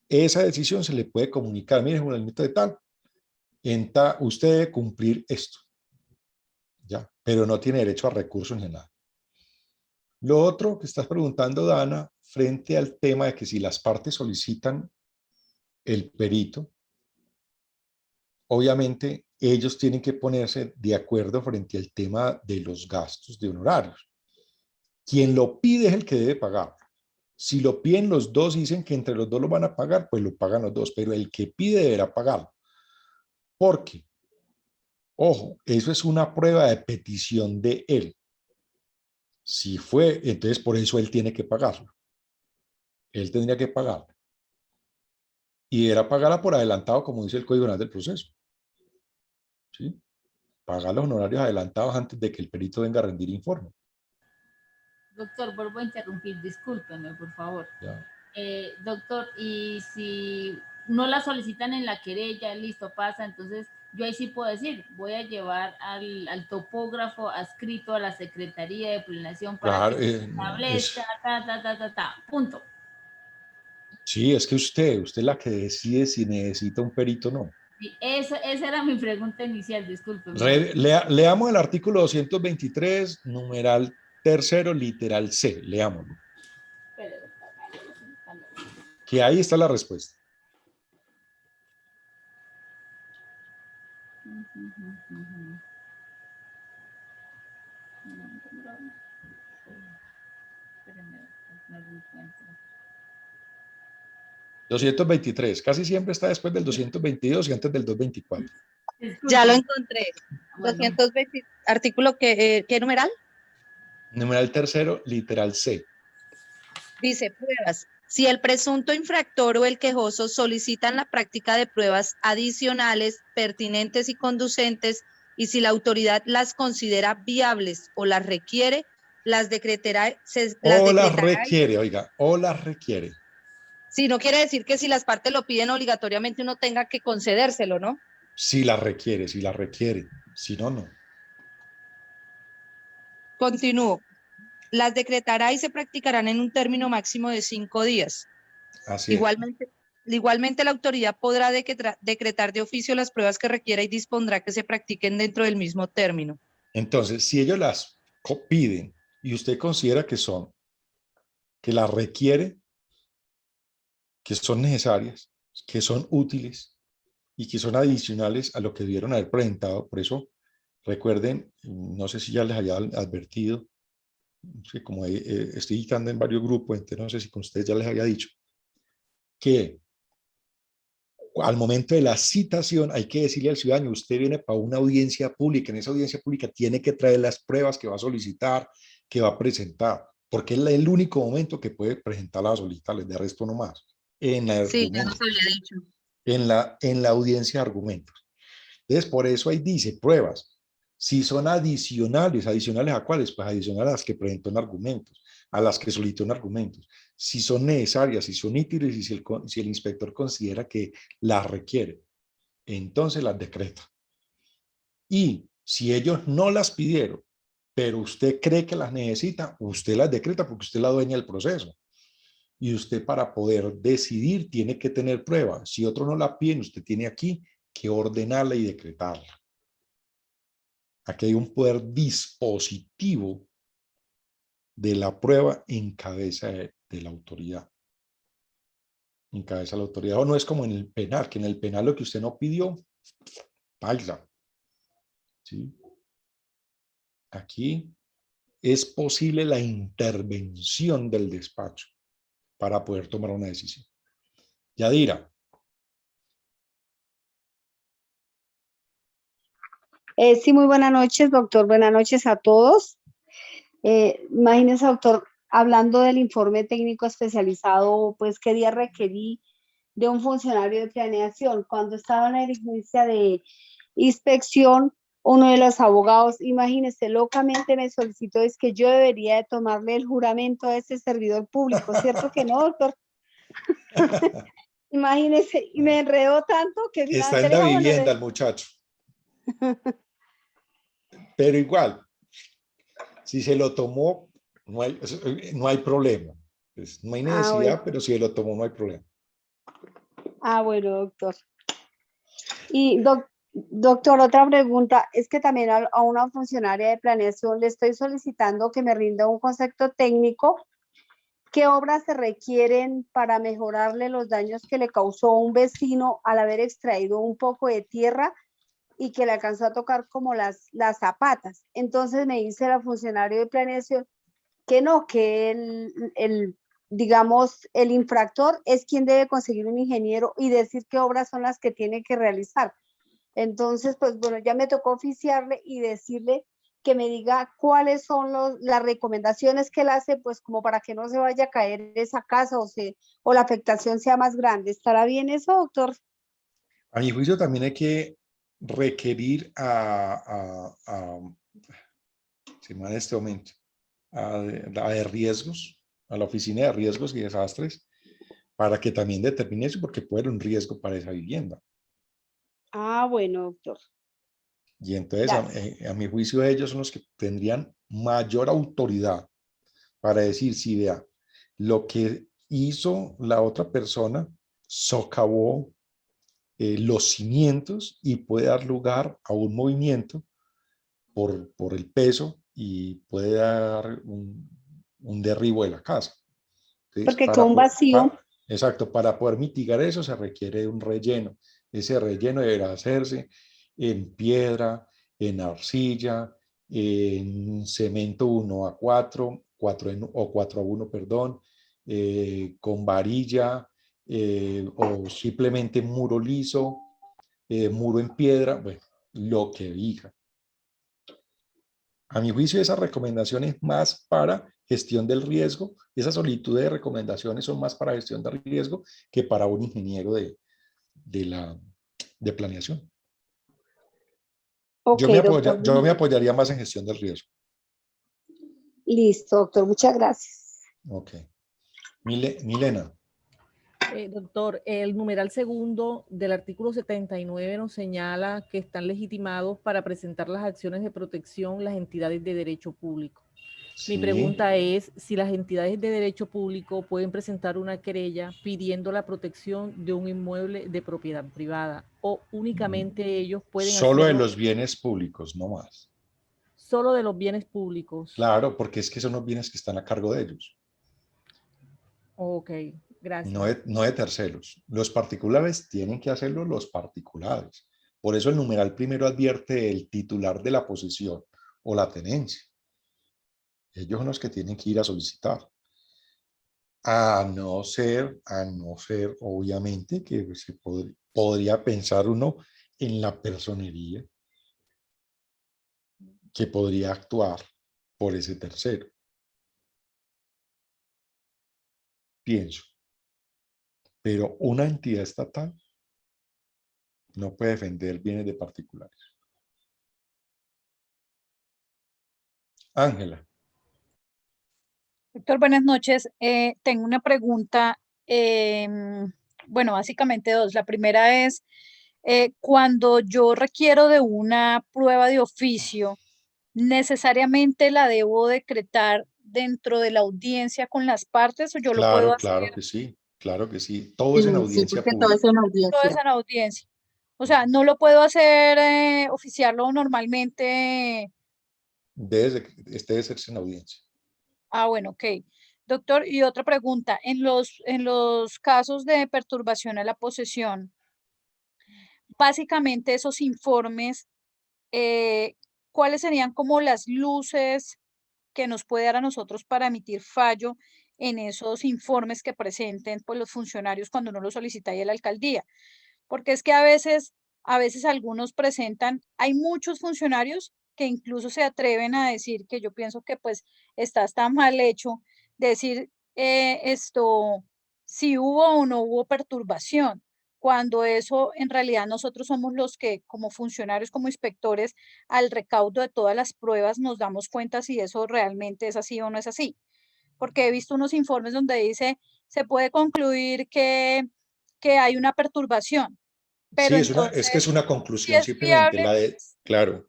esa decisión se le puede comunicar, mire, Juanito de tal, usted debe cumplir esto, ya, pero no tiene derecho a recursos ni nada. Lo otro que estás preguntando, Dana, frente al tema de que si las partes solicitan el perito, obviamente ellos tienen que ponerse de acuerdo frente al tema de los gastos de honorarios. Quien lo pide es el que debe pagar. Si lo piden los dos y dicen que entre los dos lo van a pagar, pues lo pagan los dos, pero el que pide deberá pagarlo. Porque, ojo, eso es una prueba de petición de él. Si fue, entonces por eso él tiene que pagarlo. Él tendría que pagarlo. Y deberá pagarla por adelantado, como dice el Código Nacional del Proceso. ¿Sí? Pagar los honorarios adelantados antes de que el perito venga a rendir informe. Doctor, vuelvo a interrumpir, discúlpeme, por favor. ¿Ya? Doctor, y si no la solicitan en la querella, listo, pasa, entonces yo ahí sí puedo decir, voy a llevar al topógrafo adscrito a la Secretaría de Planeación para Claro, que establezca, punto. Sí, es que usted es la que decide si necesita un perito o no. Sí, esa era mi pregunta inicial, discúlpeme. Leamos el artículo 223, numeral tercero, literal C. Leámoslo. Que ahí está la respuesta. ...223... casi siempre está después del 222 y antes del 224. Ya lo encontré. 220, artículo ¿qué numeral? Numeral tercero, literal C. Dice pruebas. Si el presunto infractor o el quejoso solicitan la práctica de pruebas adicionales, pertinentes y conducentes, y si la autoridad las considera viables o las requiere, las decretará. O las requiere, oiga, o las requiere. Si no quiere decir que si las partes lo piden obligatoriamente uno tenga que concedérselo, ¿no? Si la requiere, si la requiere. Si no, no. Continúo. Las decretará y se practicarán en un término máximo de 5 días. Así Igualmente, la autoridad podrá decretar de oficio las pruebas que requiera y dispondrá que se practiquen dentro del mismo término. Entonces, si ellos las piden y usted considera que las requiere, que son necesarias, que son útiles y que son adicionales a lo que debieron haber presentado, por eso recuerden, no sé si ya les haya advertido, que como estoy dictando en varios grupos, entonces no sé si con ustedes ya les había dicho, que al momento de la citación hay que decirle al ciudadano, usted viene para una audiencia pública, en esa audiencia pública tiene que traer las pruebas que va a solicitar, que va a presentar, porque es el único momento que puede presentar las solicitables, de resto no más, en la Sí, ya argumento, nos había dicho. en la audiencia de argumentos. Entonces, por eso ahí dice pruebas. Si son adicionales, ¿adicionales a cuáles? Pues adicionales a las que presentó en argumentos, a las que solicitó en argumentos. Si son necesarias, si son útiles y si el inspector considera que las requiere, entonces las decreta. Y si ellos no las pidieron, pero usted cree que las necesita, usted las decreta porque usted es la dueña del proceso. Y usted, para poder decidir, tiene que tener pruebas. Si otro no la pide, usted tiene aquí que ordenarla y decretarla. Aquí hay un poder dispositivo de la prueba en cabeza de la autoridad. En cabeza de la autoridad. O no es como en el penal, que en el penal lo que usted no pidió, paila. ¿Sí? Aquí es posible la intervención del despacho para poder tomar una decisión. Yadira. Sí, muy buenas noches, doctor. Buenas noches a todos. Imagínese, doctor, hablando del informe técnico especializado, pues qué día requerí de un funcionario de planeación. Cuando estaba en la diligencia de inspección, uno de los abogados, imagínese, locamente me solicitó es que yo debería de tomarle el juramento a ese servidor público, ¿cierto que no, doctor? Imagínese, y me enredó tanto que Está finalmente en le la dije, bueno, vivienda el muchacho. Pero igual, si se lo tomó, no hay problema. Pues no hay necesidad, bueno. pero si se lo tomó, no hay problema. Bueno, doctor. Y doctor, otra pregunta, es que también a una funcionaria de planeación le estoy solicitando que me rinda un concepto técnico. ¿Qué obras se requieren para mejorarle los daños que le causó un vecino al haber extraído un poco de tierra y que le alcanzó a tocar como las zapatas? Entonces me dice la funcionaria de planeación que no, que digamos, el infractor es quien debe conseguir un ingeniero y decir qué obras son las que tiene que realizar. Entonces, pues bueno, ya me tocó oficiarle y decirle que me diga cuáles son las recomendaciones que él hace, pues como para que no se vaya a caer esa casa o la afectación sea más grande. ¿Estará bien eso, doctor? A mi juicio también hay que requerir se llama en este momento, de riesgos, a la oficina de riesgos y desastres, para que también determine eso, porque puede haber un riesgo para esa vivienda. Bueno, doctor. Y entonces, Gracias. a mi juicio, ellos son los que tendrían mayor autoridad para decir, si vea, lo que hizo la otra persona socavó los cimientos y puede dar lugar a un movimiento por el peso y puede dar un derribo de la casa. Entonces, Porque con un vacío. exacto, para poder mitigar eso se requiere un relleno. Ese relleno deberá hacerse en piedra, en arcilla, en cemento 1A4, 4A1, perdón, con varilla, o simplemente muro liso, muro en piedra, bueno, lo que diga. A mi juicio, esa recomendación es más para gestión del riesgo. Esas solicitudes de recomendaciones son más para gestión del riesgo que para un ingeniero de planeación. Ok, doctor. Yo me apoyaría más en gestión del riesgo. Listo, doctor. Muchas gracias. Ok. Milena. Doctor, el numeral segundo del artículo 79 nos señala que están legitimados para presentar las acciones de protección las entidades de derecho público. Sí. Mi pregunta es si las entidades de derecho público pueden presentar una querella pidiendo la protección de un inmueble de propiedad privada o únicamente ellos pueden Solo hacerlo. de los bienes públicos, no más. Solo de los bienes públicos. Claro, porque es que son los bienes que están a cargo de ellos. Ok, gracias. No de terceros. Los particulares tienen que hacerlo los particulares. Por eso el numeral primero advierte el titular de la posesión o la tenencia. Ellos son los que tienen que ir a solicitar. A no ser, obviamente, que podría pensar uno en la personería que podría actuar por ese tercero. Pienso. Pero una entidad estatal no puede defender bienes de particulares. Ángela. Doctor, buenas noches. Tengo una pregunta, bueno, básicamente dos. La primera es, cuando yo requiero de una prueba de oficio, ¿necesariamente la debo decretar dentro de la audiencia con las partes o yo lo puedo Claro, hacer claro que sí, claro que sí. Todo es en Sí, sí, audiencia porque todo es pública. en todo audiencia. es en audiencia? O sea, no lo puedo hacer, oficiarlo normalmente. Debe hacerse en audiencia. Ah, bueno, ok. Doctor, y otra pregunta, en los casos de perturbación a la posesión, básicamente esos informes, eh, ¿cuáles serían como las luces que nos puede dar a nosotros para emitir fallo en esos informes que presenten pues, los funcionarios cuando uno lo solicita ahí a la alcaldía? Porque es que a veces algunos presentan, hay muchos funcionarios que incluso se atreven a decir, que yo pienso que pues está mal hecho, decir si hubo o no hubo perturbación, cuando eso en realidad nosotros somos los que como funcionarios, como inspectores, al recaudo de todas las pruebas nos damos cuenta si eso realmente es así o no es así. Porque he visto unos informes donde dice, se puede concluir que hay una perturbación, pero Sí, es que es entonces, una si conclusión es simplemente, viable, la de, claro,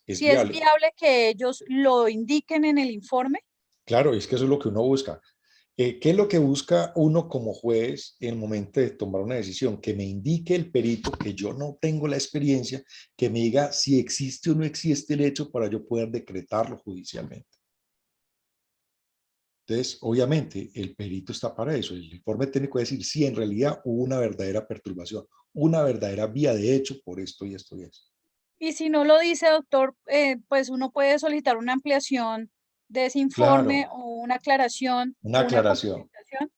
es si es viable. viable que ellos lo indiquen en el informe. Claro, es que eso es lo que uno busca. ¿Qué es lo que busca uno como juez en el momento de tomar una decisión? Que me indique el perito, que yo no tengo la experiencia, que me diga si existe o no existe el hecho para yo poder decretarlo judicialmente. Entonces, obviamente, el perito está para eso. El informe técnico es decir si en realidad hubo una verdadera perturbación, una verdadera vía de hecho por esto y esto y esto. Y si no lo dice, doctor, pues uno puede solicitar una ampliación de ese informe Claro, o una aclaración una o una aclaración. complementación.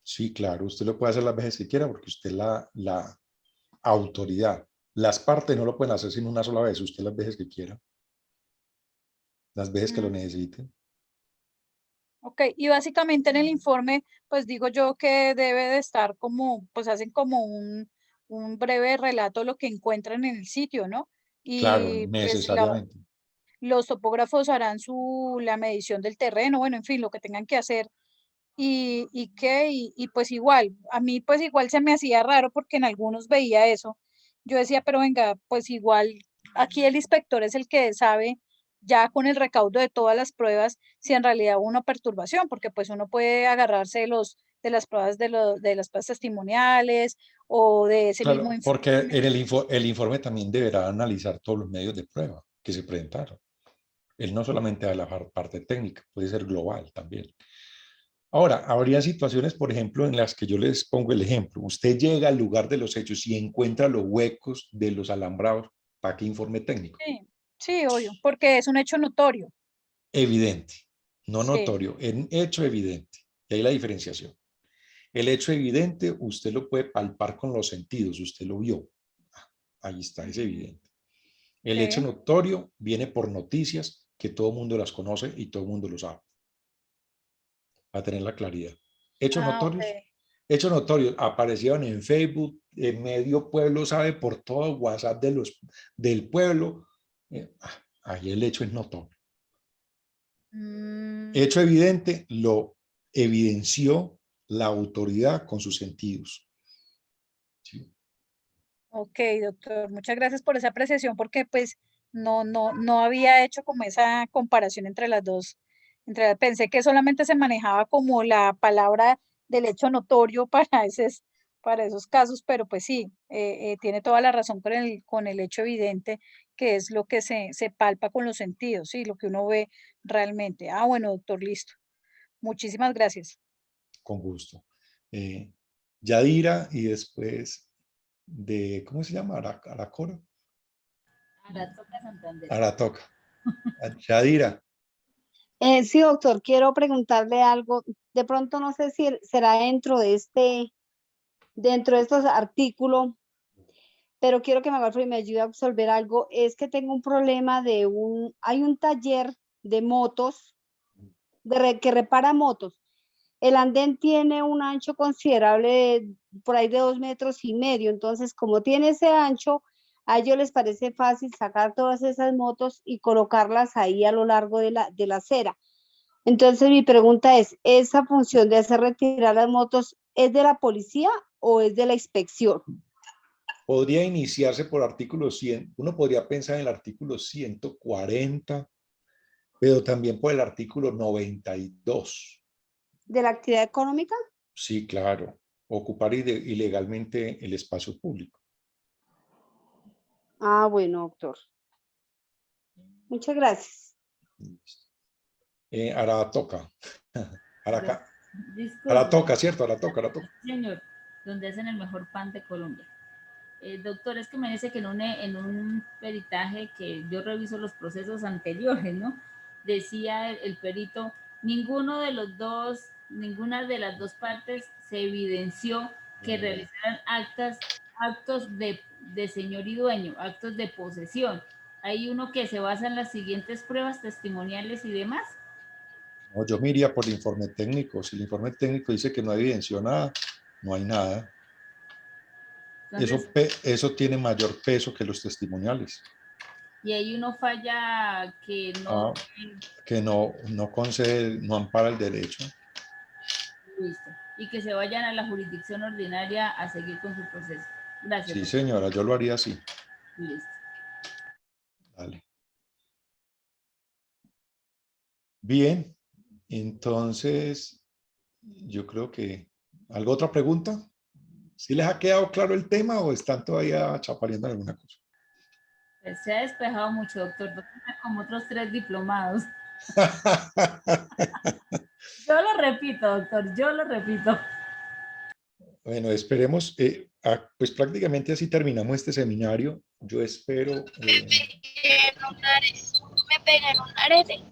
Sí, claro, usted lo puede hacer las veces que quiera porque usted es la autoridad. Las partes no lo pueden hacer sin una sola vez, usted las veces que quiera, las veces que lo Mm, necesite. ok, y básicamente en el informe, pues digo yo que debe de estar como, pues hacen como un breve relato de lo que encuentran en el sitio, ¿no? Claro, Y pues necesariamente. los topógrafos harán la medición del terreno, bueno, en fin, lo que tengan que hacer. Y pues igual, a mí pues igual se me hacía raro porque en algunos veía eso. Yo decía, pero venga, pues igual aquí el inspector es el que sabe ya con el recaudo de todas las pruebas si en realidad hubo una perturbación, porque pues uno puede agarrarse de las pruebas de las pruebas testimoniales o de ese mismo Claro, porque informe. en el informe también deberá analizar todos los medios de prueba que se presentaron. Él no solamente da la parte técnica, puede ser global también. Ahora, habría situaciones, por ejemplo, en las que yo les pongo el ejemplo. Usted llega al lugar de los hechos y encuentra los huecos de los alambrados. ¿Para qué informe técnico? Sí, sí, obvio, porque es un hecho notorio. Evidente, no Sí, notorio, en hecho evidente. Y ahí la diferenciación. El hecho evidente, usted lo puede palpar con los sentidos, usted lo vio. Ahí está, es evidente. El hecho sí. notorio viene por noticias que todo el mundo las conoce y todo el mundo lo sabe, para tener la claridad. Hechos Ah, ok. notorios. Hechos notorios aparecieron en Facebook, en medio pueblo sabe por todo WhatsApp del pueblo. Ahí el hecho es notorio. Mm. Hecho evidente lo evidenció la autoridad con sus sentidos. ¿Sí? Ok, doctor, muchas gracias por esa apreciación porque pues no había hecho como esa comparación entre las dos. Pensé que solamente se manejaba como la palabra del hecho notorio para esos casos, pero pues sí, tiene toda la razón con el hecho evidente, que es lo que se palpa con los sentidos, sí, lo que uno ve realmente. Ah, bueno, doctor, listo. Muchísimas gracias. Con gusto. Yadira y después ¿cómo se llama? Aracora. Aratoca Santander. Aratoca. Yadira. Sí, doctor, quiero preguntarle algo. De pronto no sé si será dentro de estos artículos, pero quiero que me haga el favor y me ayude a absolver algo. Es que tengo un problema hay un taller de motos, que repara motos. El andén tiene un ancho considerable, por ahí de 2,5 metros. Entonces, como tiene ese ancho, a ellos les parece fácil sacar todas esas motos y colocarlas ahí a lo largo de la acera. Entonces, mi pregunta es, ¿esa función de hacer retirar las motos es de la policía o es de la inspección? Podría iniciarse por artículo 100. Uno podría pensar en el artículo 140, pero también por el artículo 92. ¿De la actividad económica? Sí, claro. Ocupar ilegalmente el espacio público. Ah, bueno, doctor. Muchas gracias. Ahora toca. Ahora Disculpe, toca, ¿cierto? Ahora toca. señor, donde hacen el mejor pan de Colombia. Doctor, es que me dice que en un peritaje que yo reviso los procesos anteriores, ¿no? Decía el perito, ninguna de las dos partes se evidenció que realizaran actos de señor y dueño, actos de posesión. Hay uno que se basa en las siguientes pruebas testimoniales y demás. No, yo me iría por el informe técnico. Si el informe técnico dice que no evidenció nada, no hay nada. Entonces, Eso tiene mayor peso que los testimoniales. y ahí uno falla que no... Que no concede, no ampara el derecho. Listo. Y que se vayan a la jurisdicción ordinaria a seguir con su proceso. Gracias. Sí, doctor. señora, yo lo haría así. Listo. Dale. Bien, entonces yo creo que... ¿Alguna otra pregunta? ¿Sí les ha quedado claro el tema o están todavía chapareando en alguna cosa? Se ha despejado mucho, doctor. Como otros 3 diplomados. Yo lo repito, doctor, yo lo repito. Bueno, esperemos, pues prácticamente así terminamos este seminario. Yo espero... Me pegué en un arete.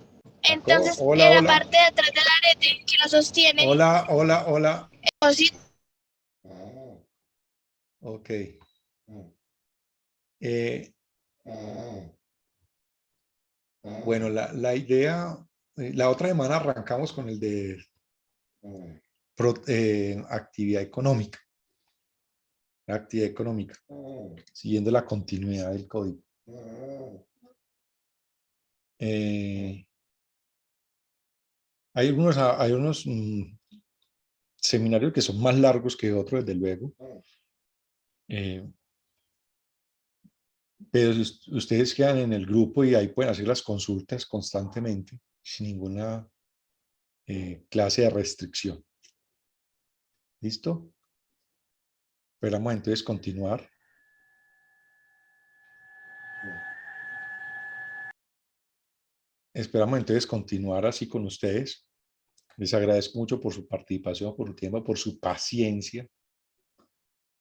Entonces, hola, en la hola. parte de atrás del arete que lo sostiene, Hola, hola, hola. Ok. Bueno, la idea, la otra semana arrancamos con el de actividad económica. La actividad económica, siguiendo la continuidad del código. Hay unos seminarios que son más largos que otros, desde luego. Pero ustedes quedan en el grupo y ahí pueden hacer las consultas constantemente, sin ninguna clase de restricción. ¿Listo? Esperamos entonces continuar. Esperamos entonces continuar así con ustedes. Les agradezco mucho por su participación, por su tiempo, por su paciencia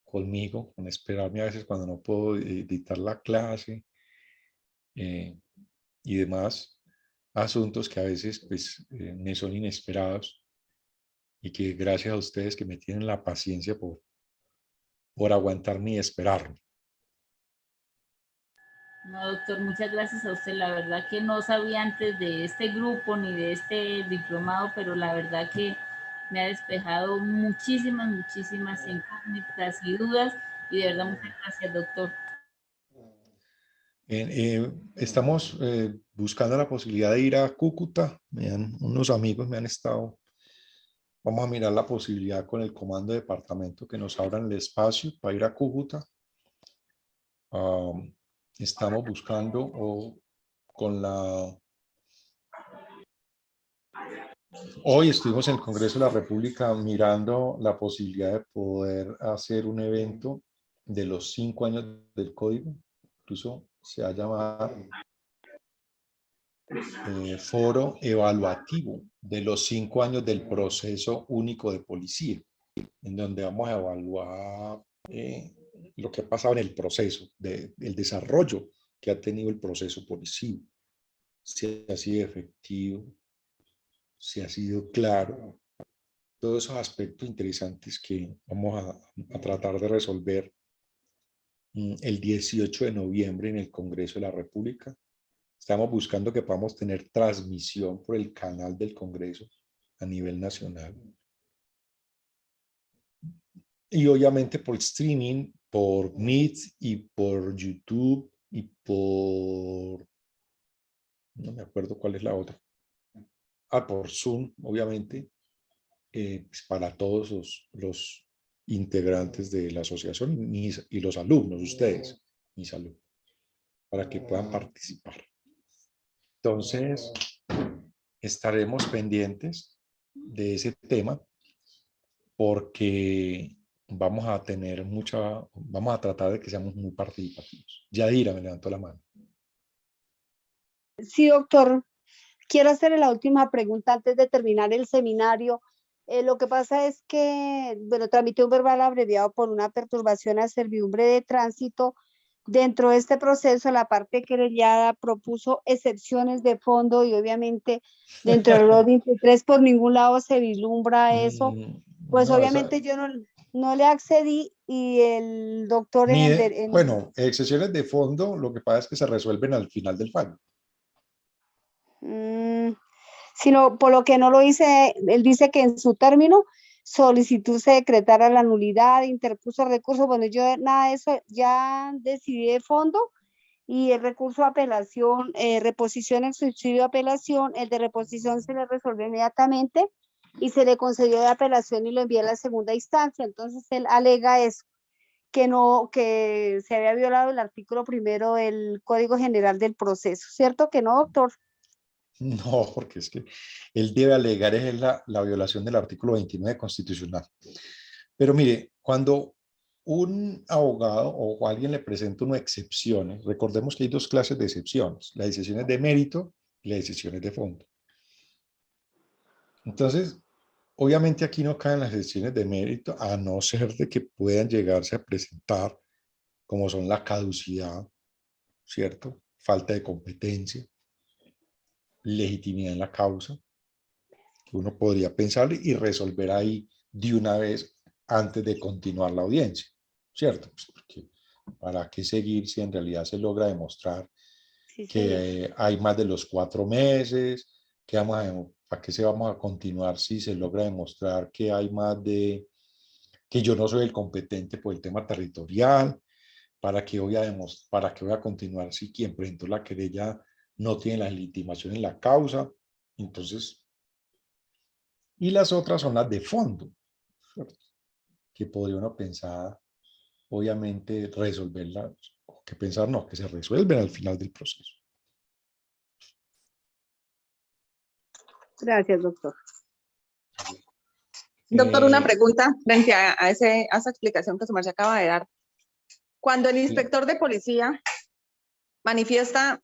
conmigo, con esperarme a veces cuando no puedo dictar la clase y demás asuntos que a veces pues, me son inesperados y que gracias a ustedes que me tienen la paciencia por aguantarme y esperarme. No, doctor, muchas gracias a usted. La verdad que no sabía antes de este grupo ni de este diplomado, pero la verdad que me ha despejado muchísimas incógnitas y dudas. Y de verdad, muchas gracias, doctor. Estamos buscando la posibilidad de ir a Cúcuta. Unos amigos me han estado... Vamos a mirar la posibilidad con el comando de departamento que nos abran el espacio para ir a Cúcuta. Estamos buscando con la... Hoy estuvimos en el Congreso de la República mirando la posibilidad de poder hacer un evento de los 5 años del código. Incluso se ha llamado foro evaluativo de los 5 años del proceso único de policía, en donde vamos a evaluar lo que ha pasado en el proceso, el desarrollo que ha tenido el proceso policial, si ha sido efectivo, si ha sido claro, todos esos aspectos interesantes que vamos a tratar de resolver el 18 de noviembre en el Congreso de la República. Estamos buscando que podamos tener transmisión por el canal del Congreso a nivel nacional. Y obviamente por streaming, por Meet y por YouTube y por... no me acuerdo cuál es la otra. Por Zoom, obviamente, pues para todos los integrantes de la asociación y los alumnos, ustedes, mis alumnos, para que puedan participar. Entonces, estaremos pendientes de ese tema porque vamos a tratar de que seamos muy participativos. Yadira me levantó la mano. Sí, doctor. Quiero hacerle la última pregunta antes de terminar el seminario. Lo que pasa es que, bueno, tramité un verbal abreviado por una perturbación a servidumbre de tránsito. Dentro de este proceso, la parte querellada propuso excepciones de fondo y obviamente dentro del rol 23 por ningún lado se vislumbra eso. Pues No, obviamente yo no le accedí y el doctor bueno, excepciones de fondo, lo que pasa es que se resuelven al final del fallo. Sino por lo que no lo hice, él dice que en su término solicitud se decretara la nulidad, interpuso recurso, bueno, yo nada de eso, ya decidí de fondo y el recurso de apelación, reposición en subsidio de apelación, el de reposición se le resolvió inmediatamente y se le concedió de apelación y lo envié a la segunda instancia, entonces él alega eso, que se había violado el artículo 1 del Código General del Proceso, ¿cierto que no, doctor? No, porque es que él debe alegar es la violación del artículo 29 constitucional. Pero mire, cuando un abogado o alguien le presenta una excepción, recordemos que hay dos clases de excepciones, las excepciones de mérito y las excepciones de fondo. Entonces, obviamente aquí no caen las excepciones de mérito, a no ser de que puedan llegarse a presentar, como son la caducidad, ¿cierto? Falta de competencia, legitimidad en la causa, que uno podría pensar y resolver ahí de una vez antes de continuar la audiencia, ¿cierto? Pues porque ¿para qué seguir si en realidad se logra demostrar que hay más de los 4 meses? ¿Para qué se vamos a continuar si se logra demostrar que hay más de, que yo no soy el competente por el tema territorial? ¿Para qué voy a continuar si quien presentó la querella no tiene la legitimación en la causa? Entonces, y las otras son las de fondo, ¿cierto? Que podría uno pensar, obviamente, resolverlas, o que pensar no, que se resuelven al final del proceso. Gracias, doctor. Doctor, una pregunta frente a esa explicación que su merced acaba de dar. Cuando el inspector de policía manifiesta,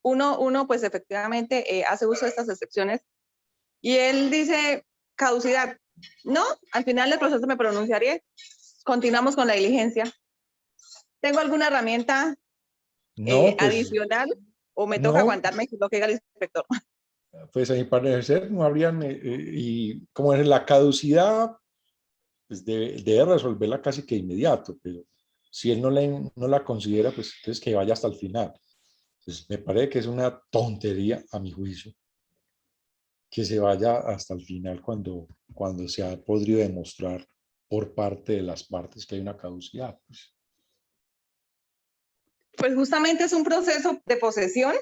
uno pues efectivamente hace uso de estas excepciones y él dice caducidad. No, al final del proceso me pronunciaré. Continuamos con la diligencia. ¿Tengo alguna herramienta adicional o me toca aguantarme lo que diga el inspector? Pues a mi parecer no habrían, y como es la caducidad, pues debe resolverla casi que inmediato, pero si él no la considera, pues entonces que vaya hasta el final. Pues me parece que es una tontería, a mi juicio, que se vaya hasta el final cuando se ha podido demostrar por parte de las partes que hay una caducidad. Pues justamente es un proceso de posesión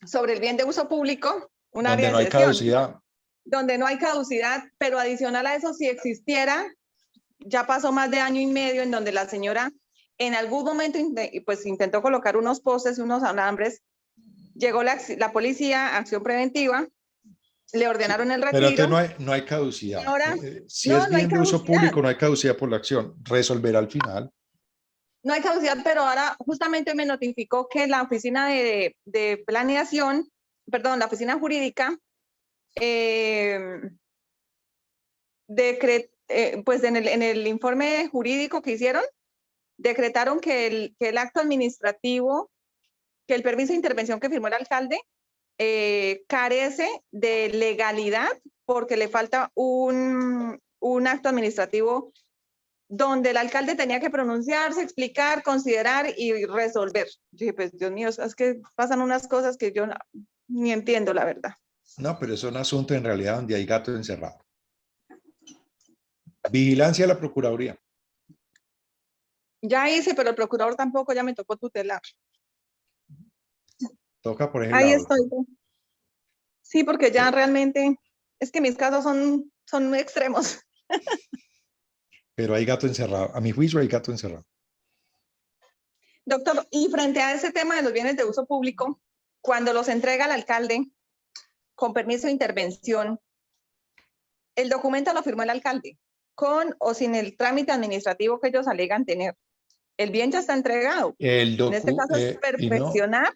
sobre el bien de uso público, un área de donde no hay caducidad. Donde no hay caducidad, pero adicional a eso, si existiera, ya pasó más de año y medio en donde la señora en algún momento pues intentó colocar unos postes, unos alambres, llegó la policía, acción preventiva, le ordenaron el retiro. Pero entonces no hay caducidad. Ahora, si es bien de uso público, no hay caducidad por la acción. Resolverá al final. No hay caducidad, pero ahora justamente me notificó que la oficina de planeación, perdón, la oficina jurídica, pues en el informe jurídico que hicieron, decretaron que el acto administrativo, que el permiso de intervención que firmó el alcalde, carece de legalidad porque le falta un acto administrativo donde el alcalde tenía que pronunciarse, explicar, considerar y resolver. Yo dije, pues Dios mío, es que pasan unas cosas que yo ni entiendo, la verdad. No, pero es un asunto en realidad donde hay gato encerrado. Vigilancia de la Procuraduría. Ya hice, pero el procurador tampoco, ya me tocó tutelar. Toca por ese Ahí lado. estoy. Sí, porque ya realmente, es que mis casos son muy extremos. Pero hay gato encerrado. A mi juicio hay gato encerrado. Doctor, y frente a ese tema de los bienes de uso público, cuando los entrega el alcalde con permiso de intervención, el documento lo firmó el alcalde, con o sin el trámite administrativo que ellos alegan tener. El bien ya está entregado. En este caso es perfeccionar.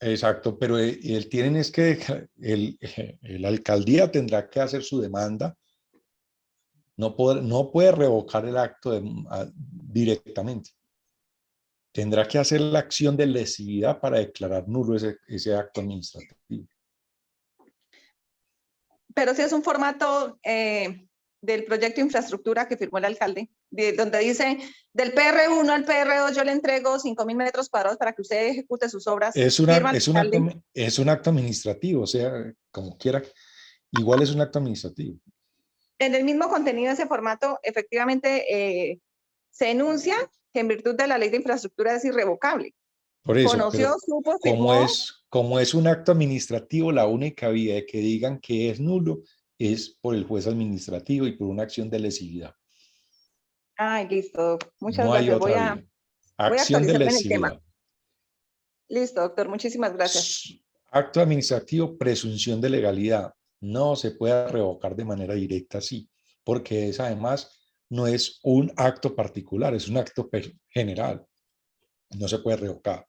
Exacto, pero él tienen es que el alcaldía tendrá que hacer su demanda. No puede revocar el acto directamente. Tendrá que hacer la acción de lesividad para declarar nulo ese acto administrativo. Pero sí es un formato del proyecto de infraestructura que firmó el alcalde, donde dice, del PR1 al PR2 yo le entrego 5.000 metros cuadrados para que usted ejecute sus obras. Es un acto administrativo, o sea, como quiera, igual es un acto administrativo. En el mismo contenido de ese formato, efectivamente, se enuncia que en virtud de la ley de infraestructura es irrevocable. Por eso, conoció, supo, firmó. Como es un acto administrativo, la única vía de que digan que es nulo es por el juez administrativo y por una acción de lesividad. Ay, listo. Muchas no gracias. Hay otra vía. Acción de lesividad. Listo, doctor. Muchísimas gracias. Acto administrativo, presunción de legalidad. No se puede revocar de manera directa así, porque es además no es un acto particular, es un acto general. No se puede revocar.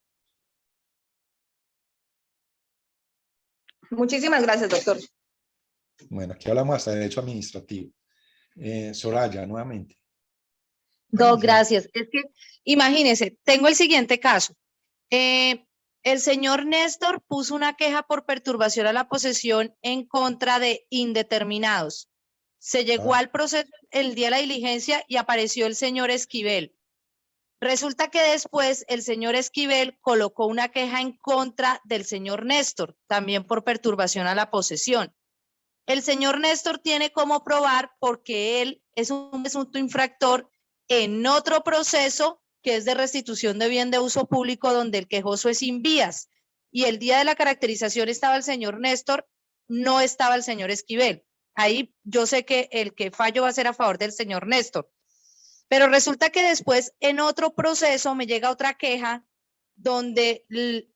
Muchísimas gracias, doctor. Bueno, aquí hablamos hasta de derecho administrativo. Soraya, nuevamente. No, gracias. Es que, imagínense, tengo el siguiente caso. El señor Néstor puso una queja por perturbación a la posesión en contra de indeterminados. Se llegó al proceso el día de la diligencia y apareció el señor Esquivel. Resulta que después el señor Esquivel colocó una queja en contra del señor Néstor, también por perturbación a la posesión. El señor Néstor tiene cómo probar porque él es un presunto infractor en otro proceso que es de restitución de bien de uso público donde el quejoso es sin vías. Y el día de la caracterización estaba el señor Néstor, no estaba el señor Esquivel. Ahí yo sé que el que fallo va a ser a favor del señor Néstor. Pero resulta que después en otro proceso me llega otra queja donde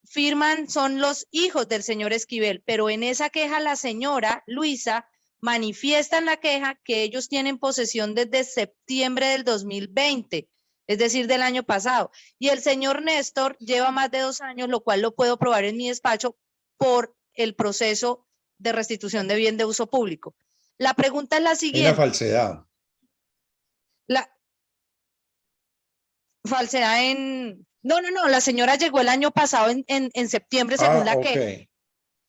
firman son los hijos del señor Esquivel, pero en esa queja la señora Luisa manifiesta en la queja que ellos tienen posesión desde septiembre del 2020, es decir, del año pasado. Y el señor Néstor lleva más de 2 años, lo cual lo puedo probar en mi despacho por el proceso de restitución de bien de uso público. La pregunta es la siguiente. Una falsedad. La falsedad en... No, la señora llegó el año pasado en septiembre, según la queja.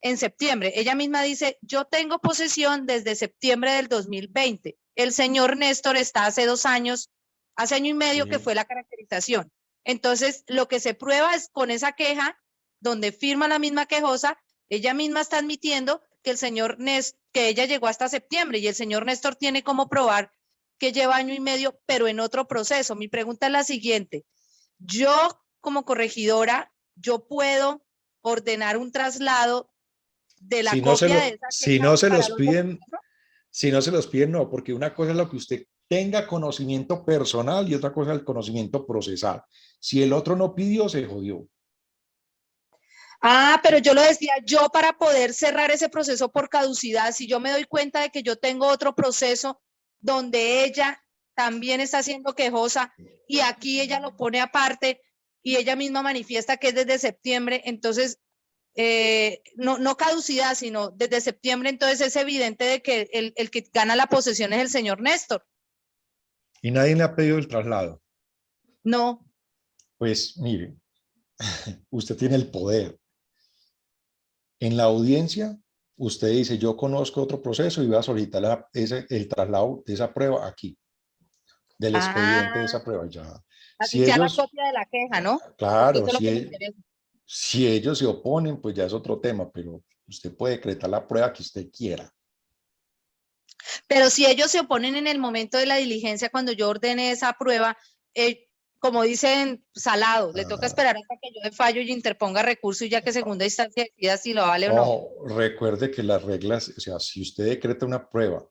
En septiembre, ella misma dice, yo tengo posesión desde septiembre del 2020. El señor Néstor está hace 2 años, hace año y medio que fue la caracterización. Entonces, lo que se prueba es con esa queja, donde firma la misma quejosa, ella misma está admitiendo que el señor Néstor, que ella llegó hasta septiembre y el señor Néstor tiene como probar que lleva año y medio, pero en otro proceso. Mi pregunta es la siguiente. Yo, como corregidora, yo puedo ordenar un traslado de la copia de esa queja. Si no se los piden, no, porque una cosa es lo que usted tenga conocimiento personal y otra cosa es el conocimiento procesal. Si el otro no pidió, se jodió. Ah, pero yo lo decía, yo para poder cerrar ese proceso por caducidad, si yo me doy cuenta de que yo tengo otro proceso donde ella también está siendo quejosa y aquí ella lo pone aparte y ella misma manifiesta que es desde septiembre, entonces no caducidad, sino desde septiembre, entonces es evidente de que el que gana la posesión es el señor Néstor. ¿Y nadie le ha pedido el traslado? No. Pues mire, usted tiene el poder. En la audiencia, usted dice, yo conozco otro proceso y voy a solicitar el traslado de esa prueba aquí. del expediente de Ah, esa prueba. Ya. así Si sea la ellos, copia de la queja, ¿no? Porque claro, eso es lo que me interesa. si ellos se oponen, pues ya es otro tema, pero usted puede decretar la prueba que usted quiera. Pero si ellos se oponen en el momento de la diligencia, cuando yo ordene esa prueba, como dicen, salado, le toca esperar hasta que yo de fallo y interponga recurso y ya que segunda instancia decida si lo vale o no. No, recuerde que las reglas, o sea, si usted decreta una prueba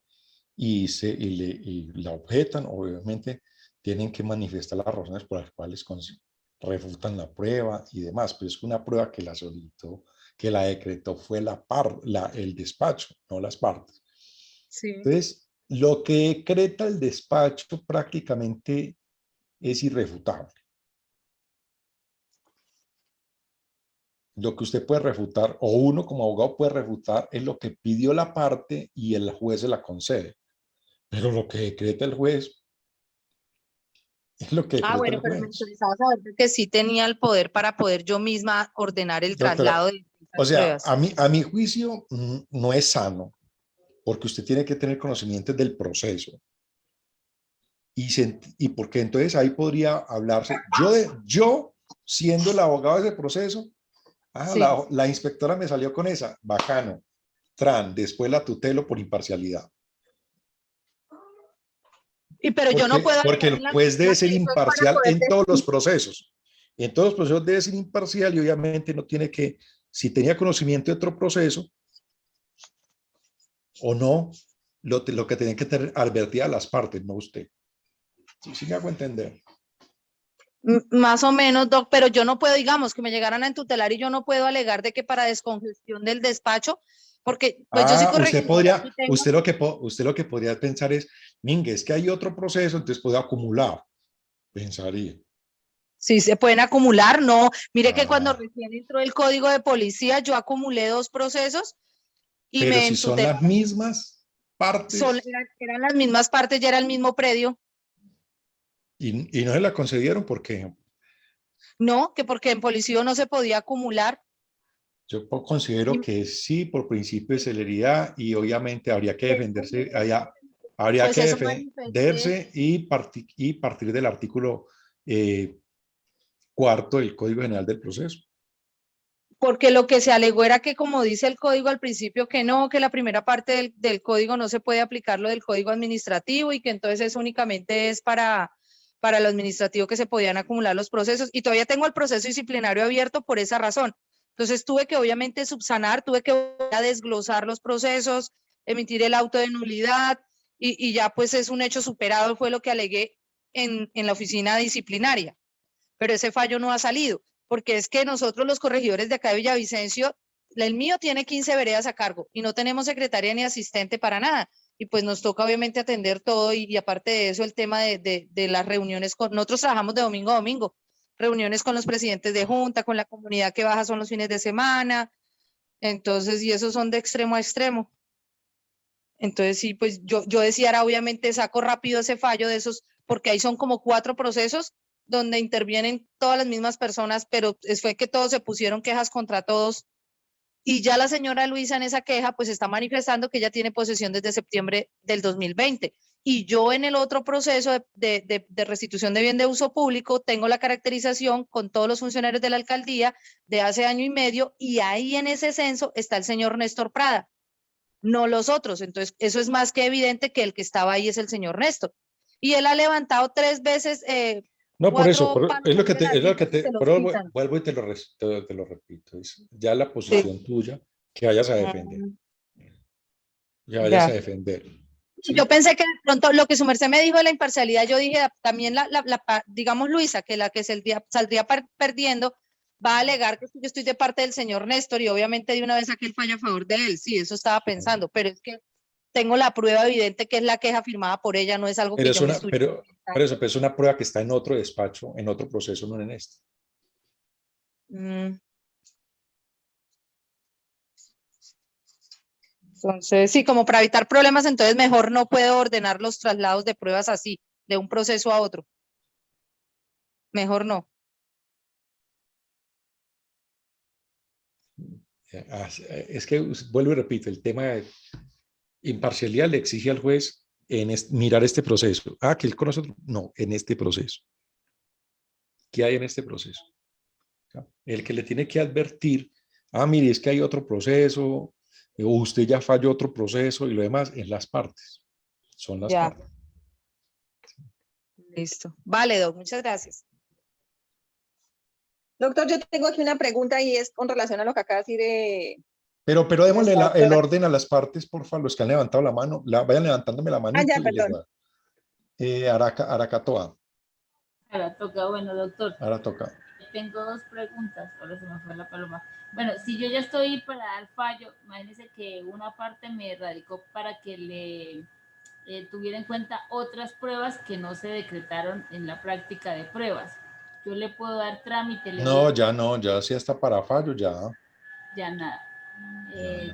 y la objetan, obviamente tienen que manifestar las razones por las cuales refutan la prueba y demás, pero es que una prueba que la solicitó, que la decretó fue el despacho, no las partes. Sí. Entonces, lo que decreta el despacho prácticamente es irrefutable. Lo que usted puede refutar, o uno como abogado puede refutar, es lo que pidió la parte y el juez se la concede. Pero lo que decreta el juez es lo que decreta Bueno, el pero me juez. interesaba saber que sí tenía el poder para poder yo misma ordenar el Doctora, traslado de o esas sea, pruebas. a mi juicio no es sano, porque usted tiene que tener conocimientos del proceso. Y porque entonces ahí podría hablarse, yo siendo el abogado de ese proceso, Sí. la inspectora me salió con esa, bacano, después la tutelo por imparcialidad. Pero yo no puedo Porque alegar el en la juez debe oficina ser que eso es para imparcial poder en todos los decir. procesos. En todos los procesos debe ser imparcial y obviamente no tiene que, si tenía conocimiento de otro proceso o no, lo que tenía que tener advertida a las partes, no usted. Sí me hago entender. Más o menos, Doc, pero yo no puedo, digamos, que me llegaran a entutelar y yo no puedo alegar de que para descongestión del despacho, porque pues yo sí corregidora y tengo. Usted lo que podría pensar es, mingue, es que hay otro proceso, entonces puede acumular, pensaría. Sí, se pueden acumular, no. Mire que cuando recién entró el código de policía, yo acumulé 2 procesos y pero me si son entutelaron. las mismas partes. Eran las mismas partes, ya era el mismo predio. Y no se la concedieron porque No, que porque en policía no se podía acumular. yo considero que sí, por principio de celeridad y obviamente habría que defenderse, habría Pues que eso manifesté. defenderse y partir del artículo 4 del Código General del Proceso. Porque lo que se alegó era que, como dice el código al principio, que no, que la primera parte del código no se puede aplicar lo del código administrativo y que entonces eso únicamente es para lo administrativo que se podían acumular los procesos. Y todavía tengo el proceso disciplinario abierto por esa razón. Entonces tuve que obviamente subsanar, tuve que desglosar los procesos, emitir el auto de nulidad y ya pues es un hecho superado, fue lo que alegué en la oficina disciplinaria. Pero ese fallo no ha salido, porque es que nosotros los corregidores de acá de Villavicencio, el mío tiene 15 veredas a cargo y no tenemos secretaria ni asistente para nada. Y pues nos toca obviamente atender todo y aparte de eso el tema de las reuniones, nosotros trabajamos de domingo a domingo, reuniones con los presidentes de junta, con la comunidad que baja son los fines de semana, entonces y esos son de extremo a extremo. Entonces sí, pues yo decía, ahora obviamente saco rápido ese fallo de esos, porque ahí son como 4 procesos donde intervienen todas las mismas personas, pero fue que todos se pusieron quejas contra todos. Y ya la señora Luisa en esa queja, pues está manifestando que ella tiene posesión desde septiembre del 2020. Y yo en el otro proceso de restitución de bien de uso público tengo la caracterización con todos los funcionarios de la alcaldía de hace año y medio y ahí en ese censo está el señor Néstor Prada, no los otros. Entonces, eso es más que evidente que el que estaba ahí es el señor Néstor. Y él ha levantado 3 veces No, por eso, es lo que pero quitan. vuelvo y te lo repito, es ya la posición tuya que vayas a defender, que vayas a defender. ¿sí? Yo pensé que de pronto lo que su merced me dijo de la imparcialidad, yo dije también digamos Luisa, que la que saldría perdiendo va a alegar que yo estoy de parte del señor Néstor y obviamente de una vez saqué el fallo a favor de él, sí, eso estaba pensando, pero es que tengo la prueba evidente que es la queja firmada por ella, no es algo Pero que yo me estuviera pero eso es una prueba que está en otro despacho, en otro proceso, no en este. Entonces, sí, como para evitar problemas, entonces mejor no puedo ordenar los traslados de pruebas así, de un proceso a otro. Mejor no. Es que, vuelvo y repito, el tema de imparcialidad le exige al juez mirar este proceso. Ah, que él conoce otro. No, en este proceso. ¿Qué hay en este proceso? El que le tiene que advertir, mire, es que hay otro proceso, o usted ya falló otro proceso y lo demás, en las partes. Son las Ya. partes. Listo. Vale, Doc, muchas gracias. Doctor, yo tengo aquí una pregunta y es con relación a lo que acaba de decir. Pero démosle el doctora. orden a las partes, por favor, los que han levantado la mano, vayan levantándome la manito. Ya, perdón. Aracatoa. Ahora toca, bueno, doctor. Ahora toca. Tengo dos preguntas, ahora se me fue la paloma. Bueno, si yo ya estoy para dar fallo, imagínense que una parte me radicó para que le tuviera en cuenta otras pruebas que no se decretaron en la práctica de pruebas. Yo le puedo dar trámite. No, ya sí está para fallo, ya. Ya nada. Se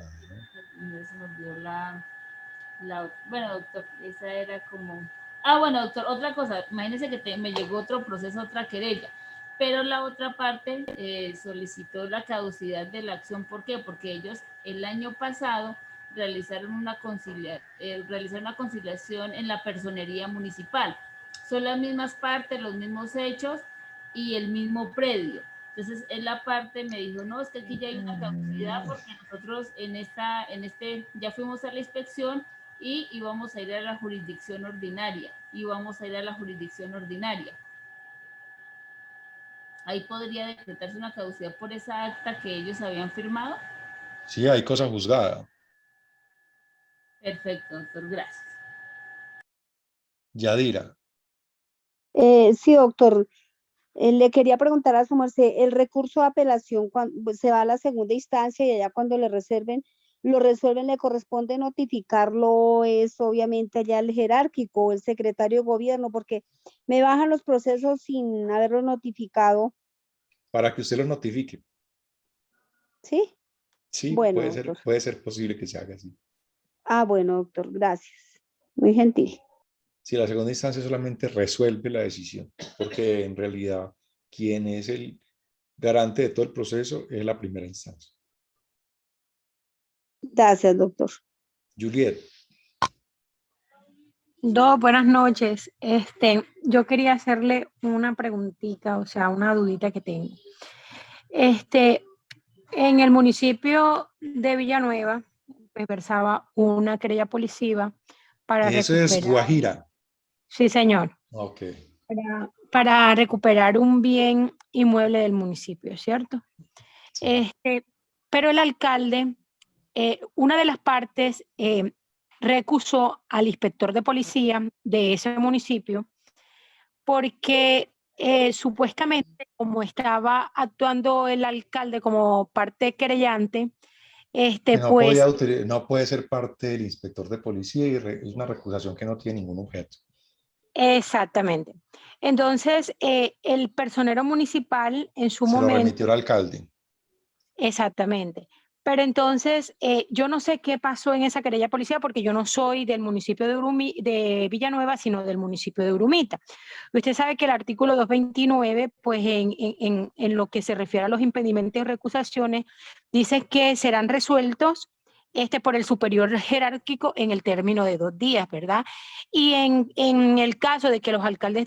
me olvidó la bueno, doctor, esa era como... bueno, doctor, otra cosa, imagínese que me llegó otro proceso, otra querella, pero la otra parte solicitó la caducidad de la acción. ¿Por qué? Porque ellos el año pasado realizaron una conciliación en la personería municipal. Son las mismas partes, los mismos hechos y el mismo predio. Entonces, en la parte me dijo, no, es que aquí ya hay una caducidad porque nosotros ya fuimos a la inspección y íbamos a ir a la jurisdicción ordinaria. Ahí podría decretarse una caducidad por esa acta que ellos habían firmado. Sí, hay cosa juzgada. Perfecto, doctor, gracias. Yadira. Sí, doctor. Le quería preguntar a su merced, el recurso de apelación cuando se va a la segunda instancia y allá cuando lo resuelven, le corresponde notificarlo, es obviamente allá el jerárquico, el secretario de gobierno, porque me bajan los procesos sin haberlo notificado. Para que usted lo notifique. ¿Sí? Sí, bueno, puede ser posible que se haga así. Bueno, doctor, gracias. Muy gentil. Sí, la segunda instancia solamente resuelve la decisión, porque en realidad quien es el garante de todo el proceso es la primera instancia. Gracias, doctor. Juliet. Buenas noches. Yo quería hacerle una preguntita, o sea, una dudita que tengo. En el municipio de Villanueva me versaba una querella policiva para Eso es Guajira. Sí, señor. Ok. Para recuperar un bien inmueble del municipio, ¿cierto? Sí. Pero el alcalde, una de las partes recusó al inspector de policía de ese municipio porque supuestamente, como estaba actuando el alcalde como parte querellante, no puede ser parte del inspector de policía y es una recusación que no tiene ningún objeto. Exactamente. Entonces, el personero municipal en su momento... Se lo remitió al alcalde. Exactamente. Pero entonces, yo no sé qué pasó en esa querella policial porque yo no soy del municipio de Villanueva, sino del municipio de Urumita. Usted sabe que el artículo 229, pues en lo que se refiere a los impedimentos y recusaciones, dice que serán resueltos por el superior jerárquico en el término de 2 días, ¿verdad? Y en el caso de que los alcaldes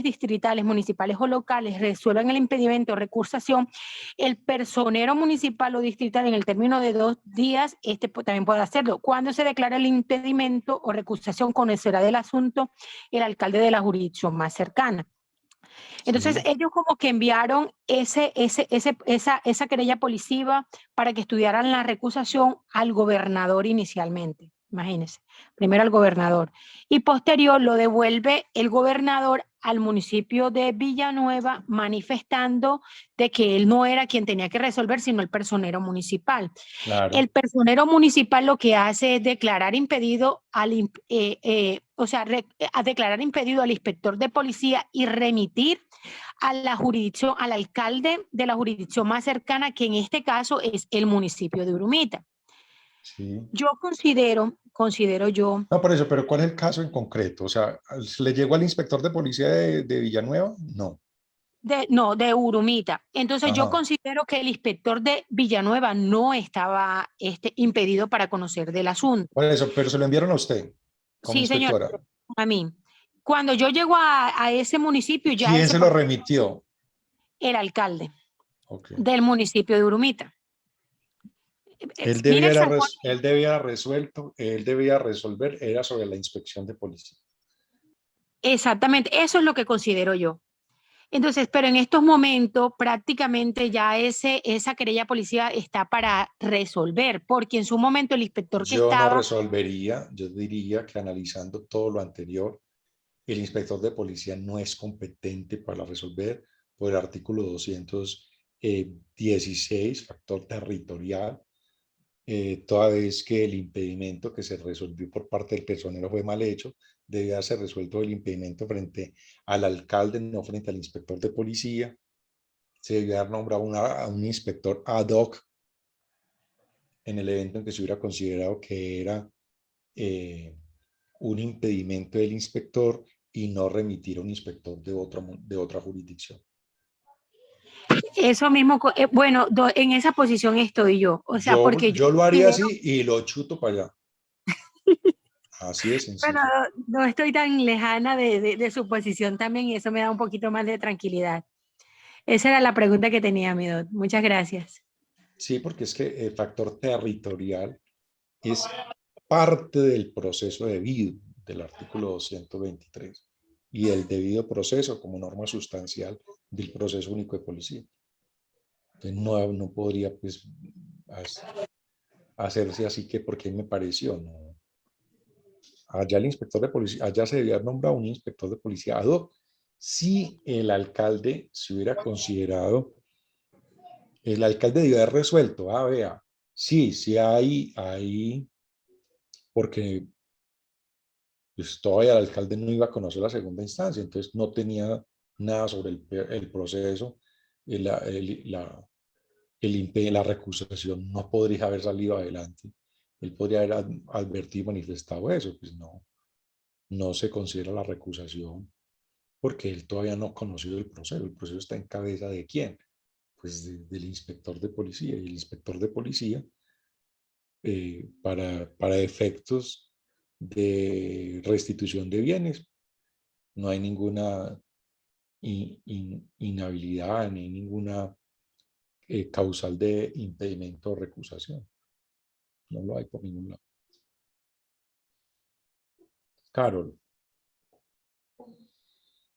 distritales, municipales o locales resuelvan el impedimento o recusación, el personero municipal o distrital en el término de 2 días, también puede hacerlo. Cuando se declara el impedimento o recusación, conocerá del asunto el alcalde de la jurisdicción más cercana. Entonces, ellos como que enviaron esa querella policiva para que estudiaran la recusación al gobernador inicialmente. Imagínense, primero al gobernador y posterior lo devuelve el gobernador al municipio de Villanueva manifestando de que él no era quien tenía que resolver, sino el personero municipal. Claro. El personero municipal lo que hace es declarar impedido declarar impedido al inspector de policía y remitir a la jurisdicción, al alcalde de la jurisdicción más cercana, que en este caso es el municipio de Urumita. Sí. Yo considero yo... No, por eso, pero ¿cuál es el caso en concreto? O sea, ¿le llegó al inspector de policía de Villanueva? No. De Urumita. Entonces yo considero que el inspector de Villanueva no estaba impedido para conocer del asunto. Por eso, pero se lo enviaron a usted. como Sí, señor, inspectora. a mí. Cuando yo llego a ese municipio, ya ¿Quién ese se lo remitió? el alcalde Ok. del municipio de Urumita. Él Mira el debía, zancón. él debía resolver, era sobre la inspección de policía. Exactamente, eso es lo que considero yo. Entonces, pero en estos momentos prácticamente ya esa querella policía está para resolver, porque en su momento el inspector que Yo no estaba, resolvería, yo diría que analizando todo lo anterior, el inspector de policía no es competente para resolver por el artículo 216, factor territorial, toda vez que el impedimento que se resolvió por parte del personero fue mal hecho, debía ser resuelto el impedimento frente al alcalde, no frente al inspector de policía. Se debía haber nombrado a un inspector ad hoc en el evento en que se hubiera considerado que era un impedimento del inspector y no remitir a un inspector de otra jurisdicción. eso mismo, bueno, en esa posición estoy yo, o sea, porque Yo lo haría así y lo chuto para allá. Así de sencillo. bueno, no estoy tan lejana de su posición también y eso me da un poquito más de tranquilidad. Esa era la pregunta que tenía, mi Dot. Muchas gracias. Sí, porque es que el factor territorial es parte del proceso debido del artículo 223 y el debido proceso como norma sustancial del proceso único de policía. Entonces no podría pues hacerse así que porque me pareció, no. Allá el inspector de policía, allá se debía nombrar un inspector de policía ad hoc. Si el alcalde se hubiera considerado, el alcalde debió haber resuelto, vea, sí hay, porque pues todavía el alcalde no iba a conocer la segunda instancia, entonces no tenía nada sobre el proceso, la recusación no podría haber salido adelante. Él podría haber advertido y manifestado eso, pues no se considera la recusación porque él todavía no ha conocido el proceso está en cabeza de quién, pues del inspector de policía, y el inspector de policía para efectos de restitución de bienes no hay ninguna inhabilidad ni ninguna causal de impedimento o recusación. No lo hay por ningún lado. Carol.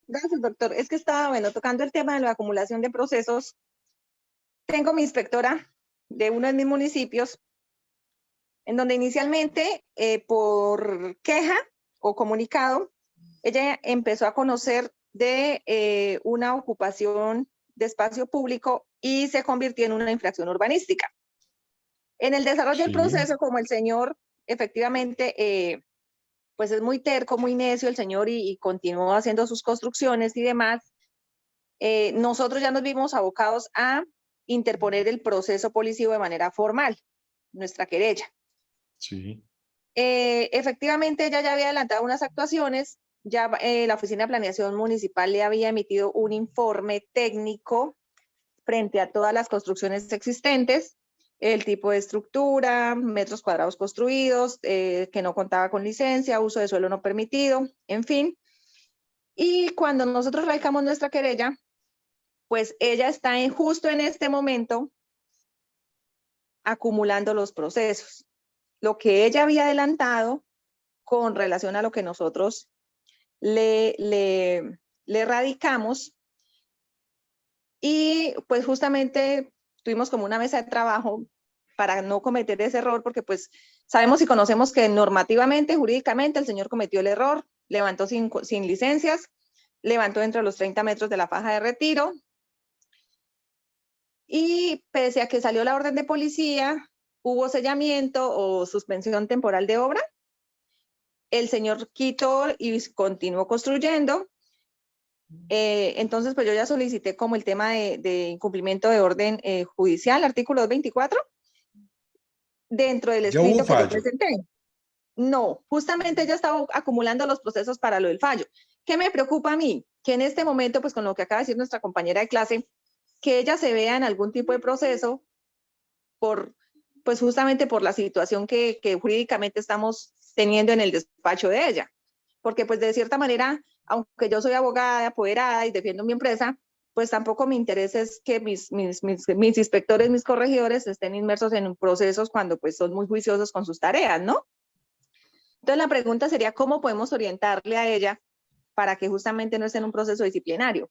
Gracias, doctor. Es que estaba, bueno, tocando el tema de la acumulación de procesos. Tengo mi inspectora de uno de mis municipios, en donde inicialmente, por queja o comunicado, ella empezó a conocer de una ocupación de espacio público y se convirtió en una infracción urbanística. En el desarrollo del proceso, como el señor efectivamente pues es muy terco, muy necio el señor y continuó haciendo sus construcciones y demás, nosotros ya nos vimos abocados a interponer el proceso policivo de manera formal, nuestra querella. Sí. Efectivamente, ella ya había adelantado unas actuaciones, ya la Oficina de Planeación Municipal le había emitido un informe técnico frente a todas las construcciones existentes, el tipo de estructura, metros cuadrados construidos, que no contaba con licencia, uso de suelo no permitido, en fin. Y cuando nosotros radicamos nuestra querella, pues ella está justo en este momento acumulando los procesos. Lo que ella había adelantado con relación a lo que nosotros le radicamos, y pues justamente tuvimos como una mesa de trabajo para no cometer ese error, porque pues sabemos y conocemos que normativamente, jurídicamente, el señor cometió el error, levantó sin licencias, levantó dentro de los 30 metros de la faja de retiro, y pese a que salió la orden de policía, hubo sellamiento o suspensión temporal de obra, el señor quitó y continuó construyendo. Entonces, pues yo ya solicité como el tema de incumplimiento de orden judicial, artículo 224, dentro del escrito que yo presenté. No, justamente ella estaba acumulando los procesos para lo del fallo. ¿Qué me preocupa a mí? Que en este momento, pues con lo que acaba de decir nuestra compañera de clase, que ella se vea en algún tipo de proceso pues justamente por la situación que jurídicamente estamos teniendo en el despacho de ella. Porque pues de cierta manera, aunque yo soy abogada, apoderada y defiendo mi empresa, pues tampoco mi interés es que mis inspectores, mis corregidores estén inmersos en procesos cuando pues son muy juiciosos con sus tareas, ¿no? Entonces la pregunta sería, ¿cómo podemos orientarle a ella para que justamente no esté en un proceso disciplinario?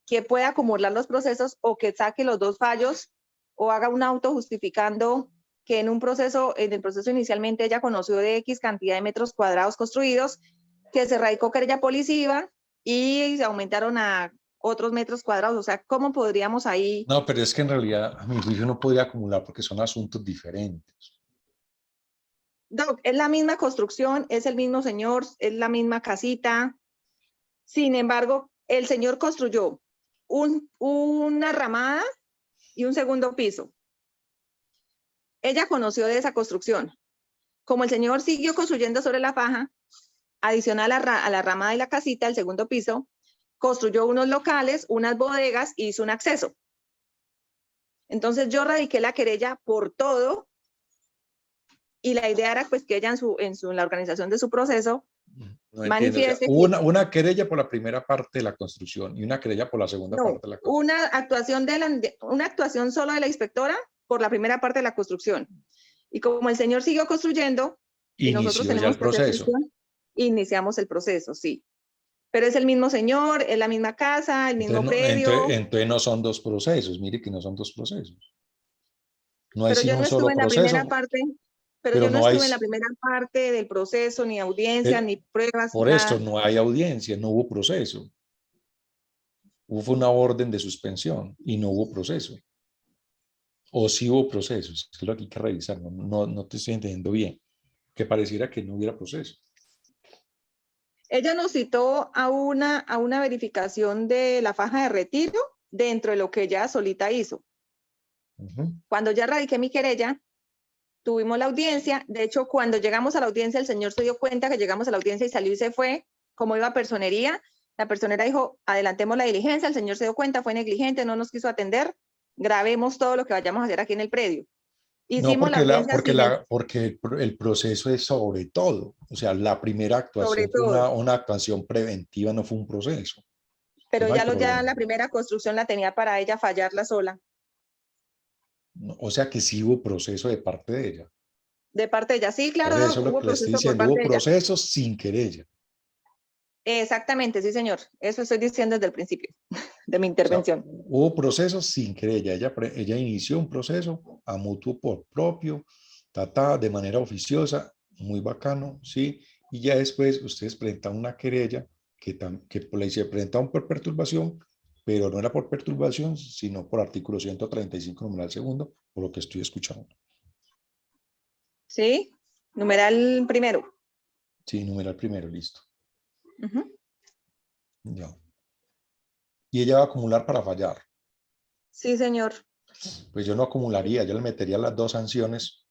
Que pueda acumular los procesos o que saque los dos fallos o haga un auto justificando que en el proceso inicialmente ella conoció de X cantidad de metros cuadrados construidos, que se radicó querella policiva y se aumentaron a otros metros cuadrados. O sea, ¿cómo podríamos ahí? No, pero es que en realidad a mi juicio no podría acumular porque son asuntos diferentes. Doc, es la misma construcción, es el mismo señor, es la misma casita. Sin embargo, el señor construyó una ramada y un segundo piso. Ella conoció de esa construcción. Como el señor siguió construyendo sobre la faja, adicional a la ramada y la casita, el segundo piso, construyó unos locales, unas bodegas y hizo un acceso. Entonces yo radiqué la querella por todo y la idea era pues que ella en la organización de su proceso No manifieste entiendo. O sea, una querella por la primera parte de la construcción y una querella por la segunda parte de la construcción. Una actuación solo de la inspectora por la primera parte de la construcción. Y como el señor siguió construyendo y nosotros Inició ya tenemos el proceso. Iniciamos el proceso, sí. Pero es el mismo señor, es la misma casa, el mismo predio. Entonces no son dos procesos, mire que no son dos procesos. No hay Pero sino yo no un solo estuve en la proceso. primera parte, pero yo no estuve en la primera parte del proceso, ni audiencia, ni pruebas. Por nada. esto no hay audiencia, no hubo proceso. Hubo una orden de suspensión y no hubo proceso. O sí hubo proceso, es lo que hay que revisar, no te estoy entendiendo bien. Que pareciera que no hubiera proceso. Ella nos citó a una verificación de la faja de retiro dentro de lo que ella solita hizo. Cuando ya radiqué mi querella, tuvimos la audiencia. De hecho, cuando llegamos a la audiencia, el señor se dio cuenta que llegamos a la audiencia y salió y se fue. Como iba a personería, la personera dijo, adelantemos la diligencia. El señor se dio cuenta, fue negligente, no nos quiso atender. Grabemos todo lo que vayamos a hacer aquí en el predio. Hicimos No, audiencia porque el proceso es sobre todo. O sea, la primera actuación fue una actuación preventiva, no fue un proceso. Pero no ya la primera construcción la tenía para ella fallarla sola. O sea que sí hubo proceso de parte de ella. De parte de ella, sí, claro, Por eso es lo hubo que le estoy proceso por diciendo, parte hubo de ella. procesos sin querella. Exactamente, sí, señor. Eso estoy diciendo desde el principio de mi intervención. O sea, hubo procesos sin querella. Ella inició un proceso a mutuo por propio, de manera oficiosa, muy bacano, ¿sí? Y ya después ustedes presentan una querella que se presentaron por perturbación, pero no era por perturbación, sino por artículo 135, numeral segundo, por lo que estoy escuchando. Sí, numeral primero. Sí, numeral primero, listo. Uh-huh. Ya. Y ella va a acumular para fallar. Sí, señor. Pues yo no acumularía, yo le metería las dos sanciones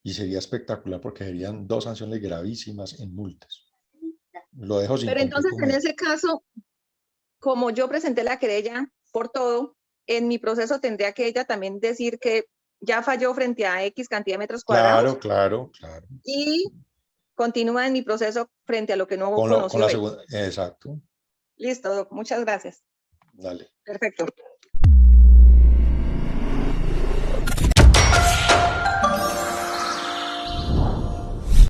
y sería espectacular porque serían dos sanciones gravísimas en multas. Lo dejo sin. Pero entonces en ese caso, como yo presenté la querella por todo, en mi proceso tendría que ella también decir que ya falló frente a X cantidad de metros cuadrados. Claro. Y continúa en mi proceso frente a lo que no conoció. Exacto. Listo, Doc. Muchas gracias. Dale. Perfecto.